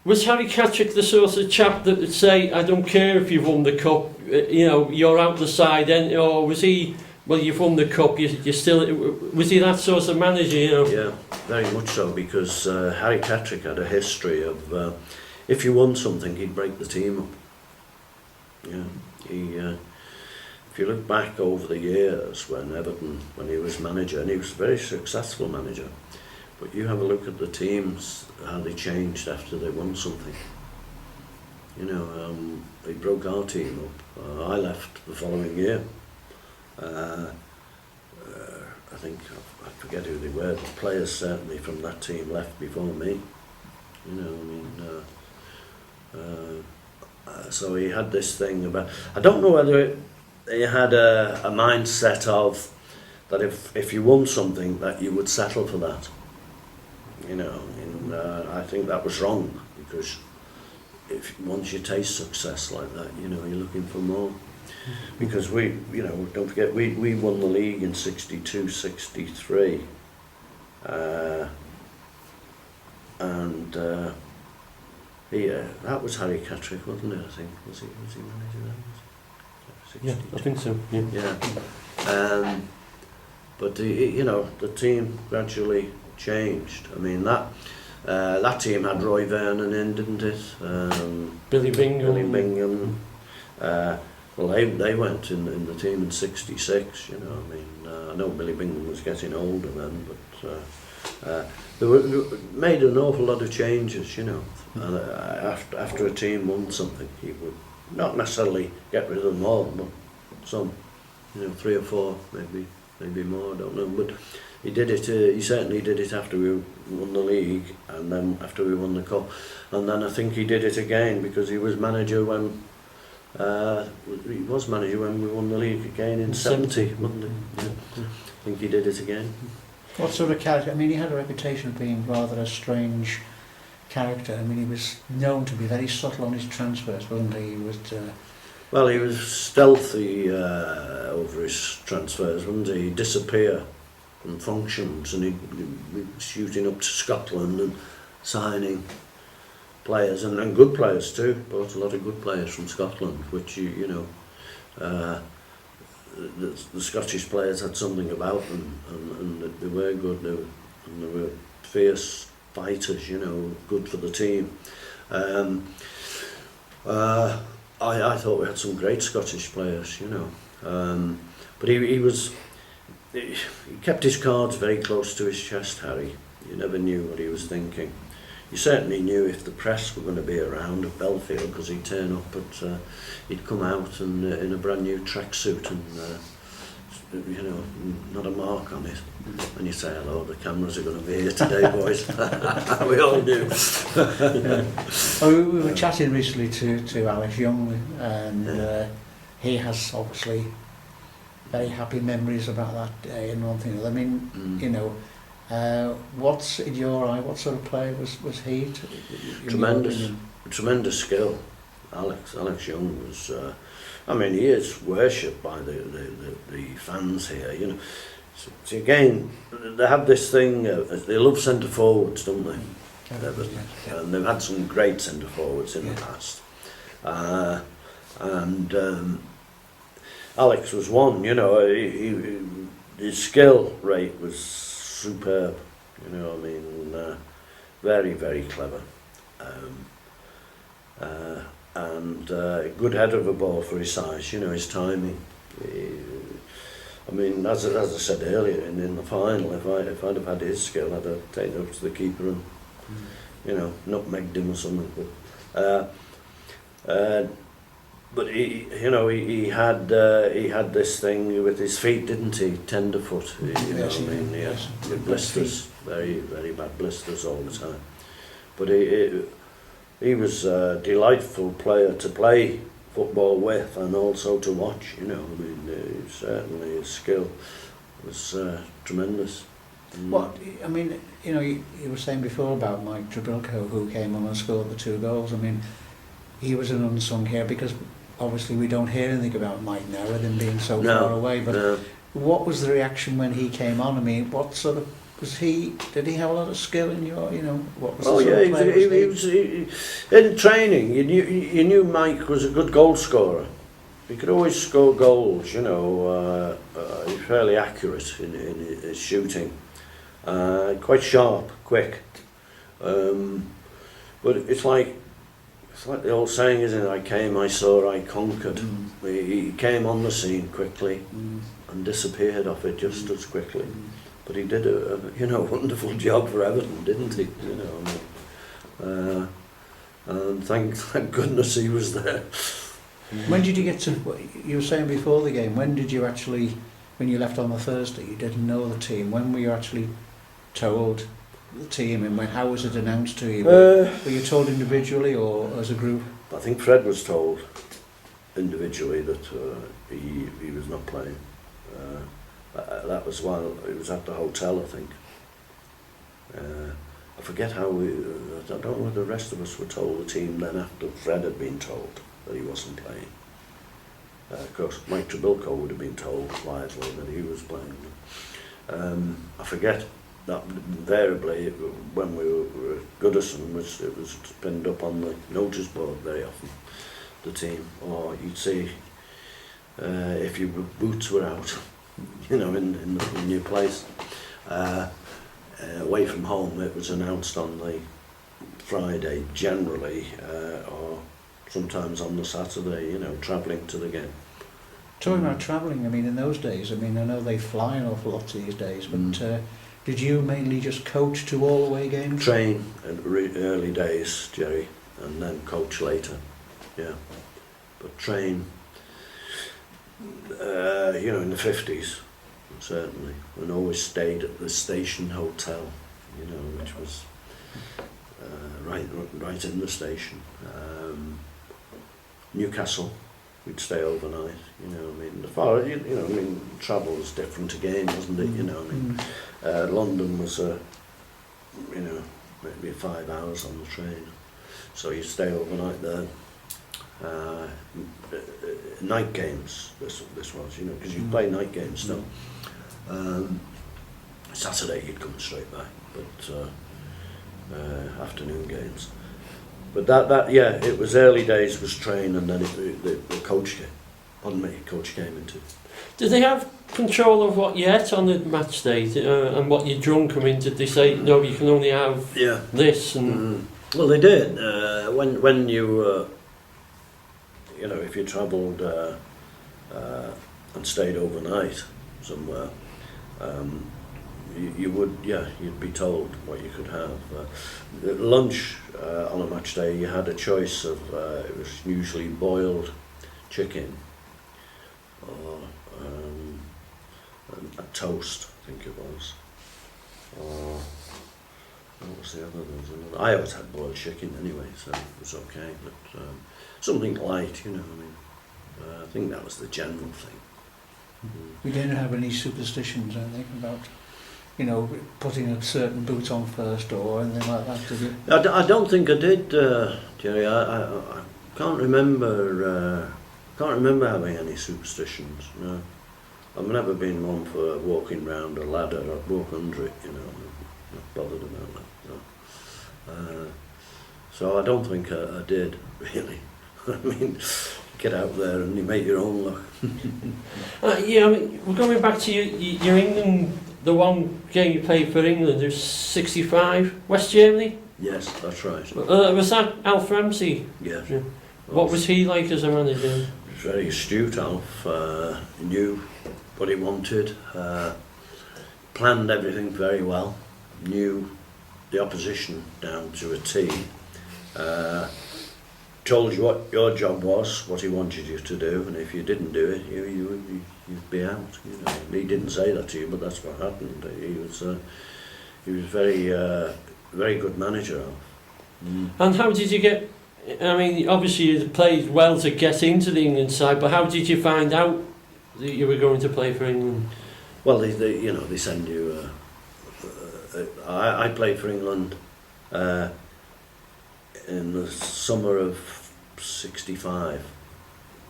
S3: was Harry Catterick the sort of chap that would say, I don't care if you've won the cup, you know, you're out the side, or was he, well, you've won the cup, you're still, was he that sort of manager, you know?
S2: Yeah, very much so, because Harry Catterick had a history of, if you won something, he'd break the team up. Yeah, if you look back over the years when Everton, when he was manager, and he was a very successful manager, But you have a look at the teams, how they changed after they won something. You know, they broke our team up. I left the following year. I think, I forget who they were, the players certainly from that team left before me. You know, I mean, so he had this thing about, I don't know whether he had a mindset of that if you won something that you would settle for that. You know, and I think that was wrong, because once you taste success like that, you know, you're looking for more. Because we, you know, don't forget, we won the league in 62, 63. And that was Harry Catterick, wasn't it, I think? Was he manager then?
S3: Yeah, I think so, yeah.
S2: Yeah. But, you know, the team gradually changed. I mean, that team had Roy Vernon in, didn't it?
S3: Billy Bingham.
S2: Well, they went in the team in 66, you know. I mean, I know Billy Bingham was getting older then, but they made an awful lot of changes, you know. After a team won something, he would not necessarily get rid of them all, but some, you know, 3 or 4, maybe more, I don't know. But he did it. He certainly did it after we won the league, and then after we won the cup, and then I think he did it again because he was manager when. He was manager when we won the league again in 70, wasn't he? Yeah. I think he did it again.
S1: What sort of character? I mean, he had a reputation of being rather a strange character. I mean, he was known to be very subtle on his transfers, wasn't he? He was.
S2: Well, he was stealthy over his transfers, wasn't he? He'd disappear from functions, and he'd be shooting up to Scotland and signing players, and good players too. Bought a lot of good players from Scotland, which you know, the Scottish players had something about them, and they were good. They were fierce fighters, you know, good for the team. I thought we had some great Scottish players, you know, but he kept his cards very close to his chest, Harry. You never knew what he was thinking. You certainly knew if the press were going to be around at Belfield, because he'd turn up he'd come out and in a brand new tracksuit and you know, not a mark on it, and you say, hello, the cameras are going to be here today, boys. We all do.
S1: Well, we were chatting recently to Alex Young, and he has obviously very happy memories about that day and one thing or other. I mean, you know, what's in your eye, what sort of player was he?
S2: Tremendous skill. Alex Young was, I mean, he is worshipped by the fans here, you know. So again, they have this thing, they love centre forwards, don't they? Everton. And they've had some great centre forwards in the past. Alex was one, you know. His skill rate was superb, you know. I mean, very, very clever, and good head of a ball for his size, you know. His timing. I mean, as I said earlier, in the final, if I'd have had his skill, I'd have taken it up to the keeper and you know, nutmegged him or something. But he, you know, he had this thing with his feet, didn't he? Tenderfoot, you know. I mean, yes, blisters, very, very bad blisters all the time. But he was a delightful player to play football with, and also to watch. You know, I mean, certainly his skill was tremendous.
S1: What I mean, you know, you were saying before about Mike Trebilco, who came on and scored the 2 goals. I mean, he was an unsung hero because obviously we don't hear anything about Mike now with him being so far away. But what was the reaction when he came on? I mean, what sort of was he? Did he have a lot of skill in your? You know, what was?
S2: He was in training. You knew Mike was a good goal scorer. He could always score goals. You know, he's fairly accurate in his shooting. Quite sharp, quick. But it's like the old saying, isn't it? I came, I saw, I conquered. He came on the scene quickly and disappeared off it just as quickly. but he did a wonderful job for Everton, didn't he? And thank goodness he was there.
S1: When did you get to, you were saying before the game, when did you actually, when you left on the Thursday, you didn't know the team, when were you actually told the team, and how was it announced to you? Were you told individually or as a group?
S2: I think Fred was told individually that he was not playing. That was while it was at the hotel, I think. I forget how I don't know whether the rest of us were told, the team, then after Fred had been told that he wasn't playing. Of course, Mike Trebilco would have been told quietly that he was playing. I forget that invariably when we were at Goodison, it was pinned up on the notice board very often, the team, or you'd see if your boots were out, in your place. Away from home, it was announced on the Friday generally, or sometimes on the Saturday, travelling to the game.
S1: Talking about travelling, I mean, in those days, I know they fly an awful lot these days, but did you mainly just coach to all away games?
S2: Train in early days, Jerry, and then coach later, yeah. But train, in the 50s, certainly, and always stayed at the Station Hotel, which was right in the station. Newcastle, we'd stay overnight. Travel was different again, wasn't it? London was maybe 5 hours on the train, so you stay overnight there. Night games, this was, because you play night games still. Saturday you'd come straight back, but afternoon games. But it was early days was train, and then the coach came into.
S3: Did they have control of what you ate on the match day and what you drunk? I mean, did they say no, you can only have this? And
S2: well, they did. When you if you travelled and stayed overnight somewhere, you'd be told what you could have. At lunch on a match day, you had a choice of it was usually boiled chicken or a toast, I think it was. Or what was the other? I always had boiled chicken anyway, so it was okay. But something light, I think that was the general thing.
S1: We didn't have any superstitions, I think, about putting a certain boot on first or anything like that, did you?
S2: I don't think I did, Jerry. I can't remember. Can't remember having any superstitions. No, I've never been one for walking round a ladder. I'd walk under it. I'm not bothered about that. No. So I don't think I did really. I mean, get out there and you make your own luck.
S3: We're going back to your England. The one game you played for England, there's 65, West Germany?
S2: Yes, that's right.
S3: Was that Alf Ramsey?
S2: Yes.
S3: Yeah. What was he like as a manager?
S2: He was very astute, Alf. Knew what he wanted, planned everything very well, knew the opposition down to a T, told you what your job was, what he wanted you to do, and if you didn't do it, you'd be out. He didn't say that to you, but that's what happened. He was very good manager.
S3: And how did you get? I mean, obviously you played well to get into the England side, but how did you find out that you were going to play for England?
S2: Well, they send you. I played for England in the summer of '65,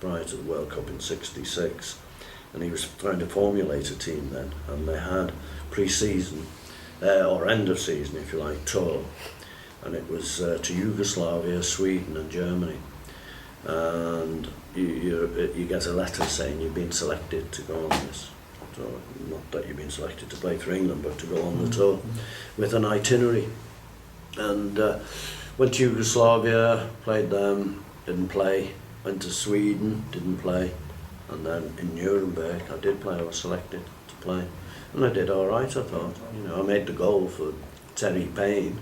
S2: prior to the World Cup in '66. And he was trying to formulate a team then, and they had pre-season, or end of season if you like, tour, and it was to Yugoslavia, Sweden and Germany, and you get a letter saying you've been selected to go on this. So not that you've been selected to play for England, but to go on the tour with an itinerary. And went to Yugoslavia, played them, didn't play, went to Sweden, didn't play. And then in Nuremberg, I did play. I was selected to play, and I did all right. I thought, you know, I made the goal for Terry Payne.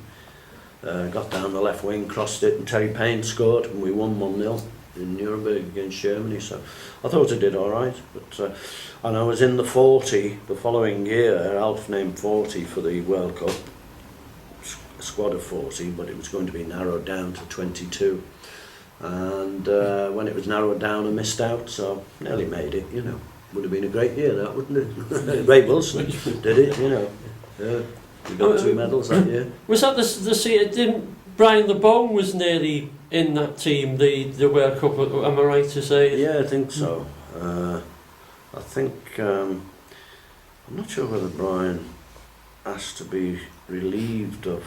S2: Got down the left wing, crossed it, and Terry Payne scored, and we won 1-0 in Nuremberg against Germany. So I thought I did all right. But and I was in the 40 the following year. Alf named 40 for the World Cup, a squad of 40, but it was going to be narrowed down to 22. And when it was narrowed down, I missed out, so nearly made it, you know. Would have been a great year, that, wouldn't it? Ray Wilson did it, you know. We got 2 medals that year.
S3: Was that the didn't Brian LeBone was nearly in that team, the World Cup, am I right to say?
S2: Yeah, I think so. I think, I'm not sure whether Brian asked to be relieved of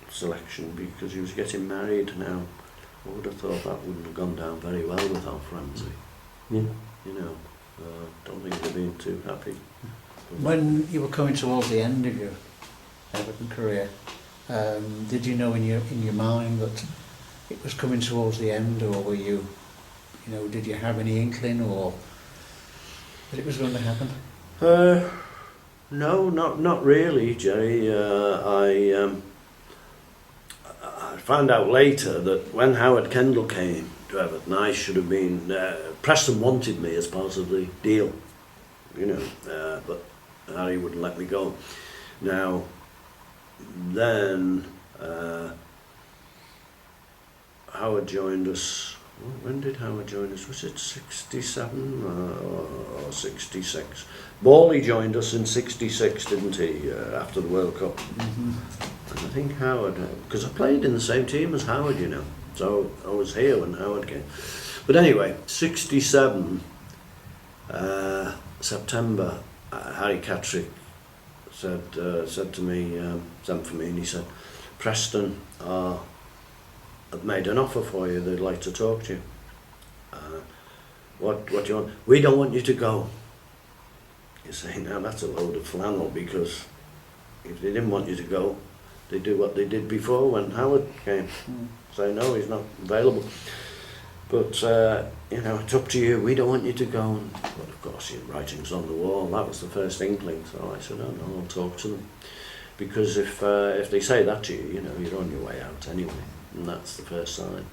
S2: selection because he was getting married now. I would have thought that wouldn't have gone down very well with Alf Ramsey.
S3: Yeah.
S2: You know, don't think they'd been too happy.
S1: When you were coming towards the end of your Everton career, did you know in your mind that it was coming towards the end, or were you know, did you have any inkling or that it was going to happen?
S2: No, not really, Jerry. I found out later that when Howard Kendall came to Everton, I should have been. Preston wanted me as part of the deal, you know, but Harry wouldn't let me go. Now, then Howard joined us. When did Howard join us? Was it 67 or 66? Bawley joined us in 66, didn't he, after the World Cup?
S1: Mm-hmm.
S2: And I think Howard, because I played in the same team as Howard, you know, so I was here when Howard came. But anyway, 67, September, Harry Catterick said to me, sent for me, and he said, Preston have made an offer for you, they'd like to talk to you. What do you want? We don't want you to go. You say, now that's a load of flannel, because if they didn't want you to go, they do what they did before when Howard came. Say, no, he's not available. But, you know, it's up to you, we don't want you to go. And, well, of course, your writing's on the wall, that was the first inkling. So I said, oh no, I'll talk to them. Because if they say that to you, you know, you're on your way out anyway. And that's the first sign.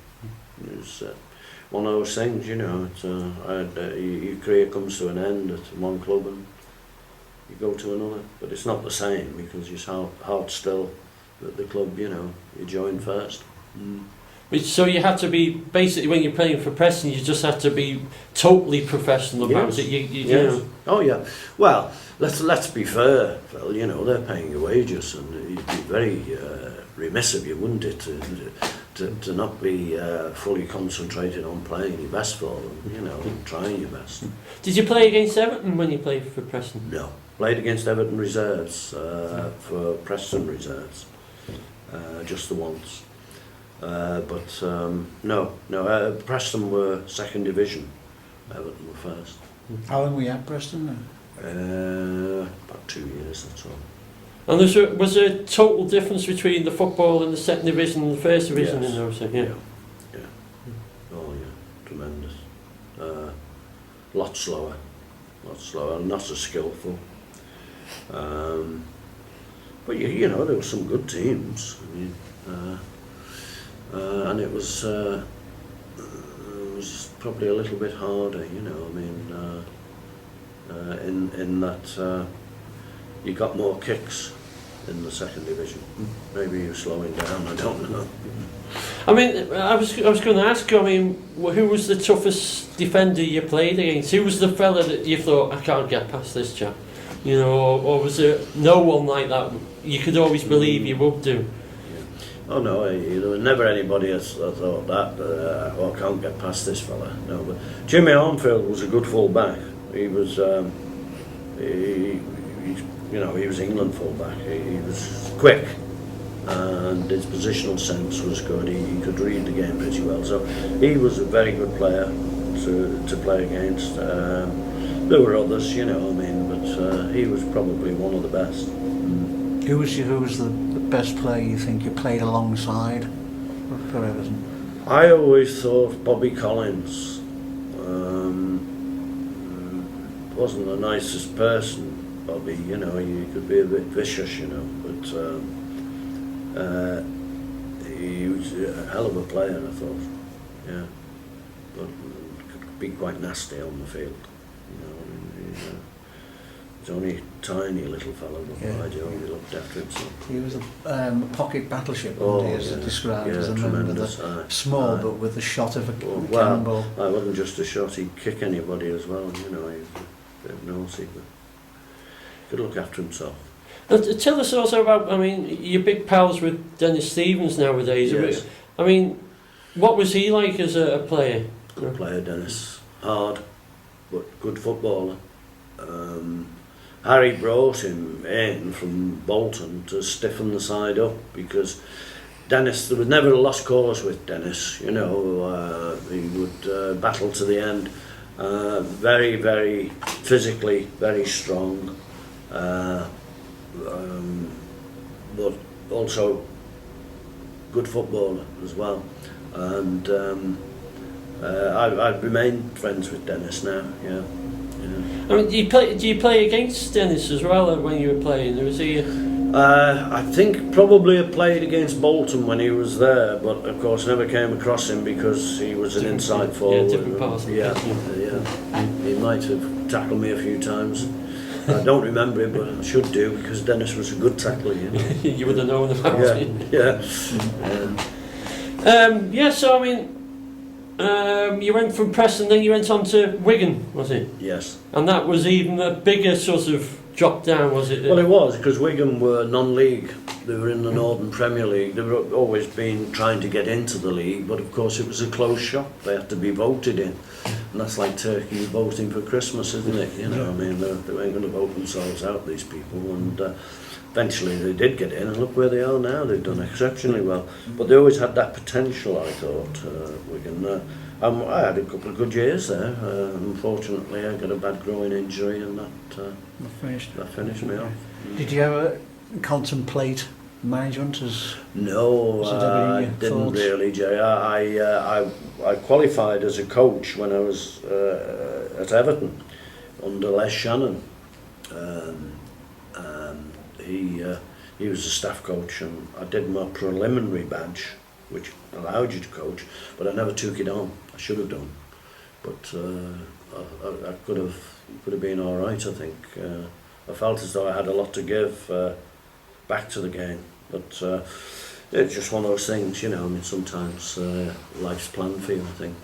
S2: It was one of those things, you know, your career comes to an end at one club and you go to another. But it's not the same, because your heart's still at the club, you know, you join first.
S3: So you had to be, basically when you're playing for Preston, you just had to be totally professional about it. You know.
S2: Oh yeah. Well, let's be fair, Phil. You know, they're paying your wages, and you'd be very remiss of you, wouldn't it, to not be fully concentrated on playing your best for them. You know, and trying your best.
S3: Did you play against Everton when you played for Preston?
S2: No, played against Everton reserves for Preston reserves, just the once. But no. Preston were second division. Everton were first.
S1: How long were you at Preston?
S2: About 2 years, that's all.
S3: And was there a total difference between the football in the second division and the first division?
S2: Yes.
S3: In those?
S2: Yeah. Oh yeah, tremendous. Lot slower, not as skillful. But you know, there were some good teams. I mean, and it was probably a little bit harder, you know. I mean, in that you got more kicks in the second division. Maybe you're slowing down, I don't know.
S3: I mean, I was going to ask you, I mean, who was the toughest defender you played against? Who was the fella that you thought, I can't get past this chap? You know, or was there no one like that you could always believe you would do?
S2: Oh no, there was never anybody that thought that, I can't get past this fella. No, but Jimmy Armfield was a good full back. He was, he was England full back. He was quick, and his positional sense was good. He could read the game pretty well. So he was a very good player to play against. There were others, you know, I mean, but he was probably one of the best.
S1: Who was the best player you think you played alongside for Everton?
S2: I always thought Bobby Collins. wasn't the nicest person, Bobby. You know, he could be a bit vicious, you know, but he was a hell of a player, I thought. Yeah, but could be quite nasty on the field. You know, he's only a tiny little fellow, but
S1: Yeah.
S2: he only looked after himself.
S1: He was a pocket battleship, wasn't he, as described as a man with a small but with the shot of a cannonball.
S2: Well, it wasn't just a shot, he'd kick anybody as well, you know, he was a bit nosy, but could look after himself.
S3: Tell us also about, I mean, you're big pals with Dennis Stevens nowadays.
S2: Yes.
S3: I mean, what was he like as a player?
S2: Good player, Dennis. Hard, but good footballer. Harry brought him in from Bolton to stiffen the side up, because Dennis, there was never a lost cause with Dennis, you know. He would battle to the end. Very, very physically, very strong, but also good footballer as well. And I've remained friends with Dennis now. Yeah.
S3: I mean, do you play against Dennis as well when you were playing? Or was he?
S2: I think probably I played against Bolton when he was there, but of course never came across him because he was an inside forward.
S3: Yeah, different pass.
S2: Yeah. He might have tackled me a few times. I don't remember it, but I should do, because Dennis was a good tackler. You know.
S3: You would have known about it.
S2: Yeah.
S3: Yeah. So I mean, you went from Preston, then you went on to Wigan, was it?
S2: Yes.
S3: And that was even a bigger sort of drop down, was it?
S2: Well, it was, because Wigan were non-league. They were in the Northern Premier League. They've always been trying to get into the league, but of course it was a closed shop. They had to be voted in, and that's like Turkey voting for Christmas, isn't it? You know, I mean, they ain't going to vote themselves out, these people, and eventually they did get in, and look where they are now. They've done exceptionally well, but they always had that potential, I thought, Wigan. I had a couple of good years there. Unfortunately, I got a bad groin injury, and that finished me off.
S1: Did you ever contemplate management as?
S2: No, I didn't really, Jay. I qualified as a coach when I was at Everton under Les Shannon. He was a staff coach, and I did my preliminary badge, which allowed you to coach, but I never took it on. I should have done, but I could have been all right. I think I felt as though I had a lot to give back to the game, but it's just one of those things, you know. I mean, sometimes life's planned for you. I think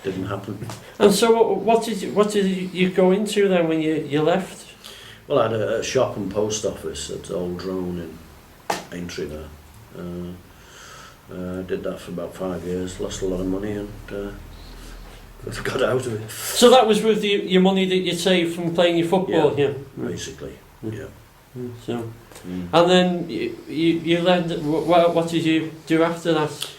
S2: didn't happen.
S3: And so, what did you go into then when you left?
S2: Well, I had a shop and post office at Old Drone in Aintree there. Did that for about 5 years, lost a lot of money, and got out of it.
S3: So that was with your money that you saved from playing your football, yeah?
S2: Basically, yeah.
S3: So, and then you led. What did you do after that?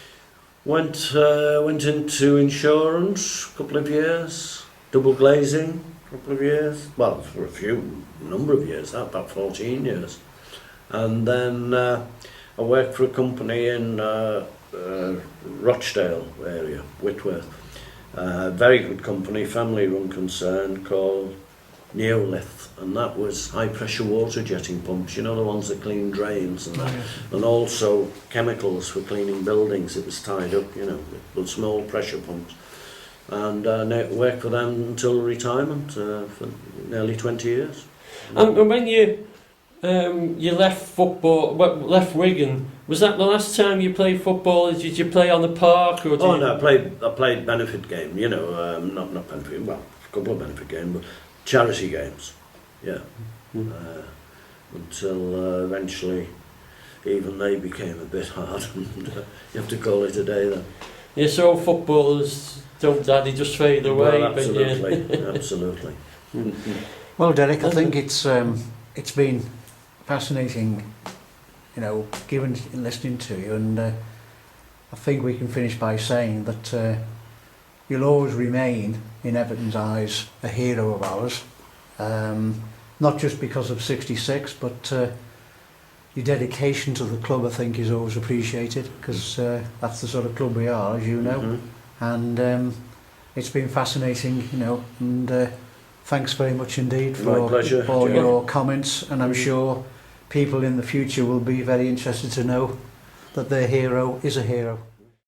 S3: Went
S2: into insurance a couple of years, double glazing a couple of years. Well, for a number of years, about 14 years, and then I worked for a company in Rochdale area, Whitworth. Very good company, family-run concern called Neolith, and that was high-pressure water jetting pumps. You know, the ones that clean drains and that, and also chemicals for cleaning buildings. It was tied up, you know, with small pressure pumps. And I worked for them until retirement for nearly 20 years.
S3: And when you left football, left Wigan, was that the last time you played football? Did you play on the park? Or
S2: no, I played benefit game, you know, not benefit, well, a couple of benefit games, but charity games, yeah. Until eventually even they became a bit hard, and you have to call it a day then.
S3: Yeah, so footballers don't daddy just fade away.
S2: Well, absolutely,
S3: but yeah.
S2: Absolutely.
S1: Well, Derek, I think it's been fascinating, you know, listening to you, and I think we can finish by saying that you'll always remain, in Everton's eyes, a hero of ours. Not just because of 66, but your dedication to the club, I think, is always appreciated, because that's the sort of club we are, as you know. And it's been fascinating, you know, and thanks very much indeed
S2: My
S1: for
S2: pleasure,
S1: all
S2: Jim.
S1: your comments, and I'm sure people in the future will be very interested to know that their hero is a hero.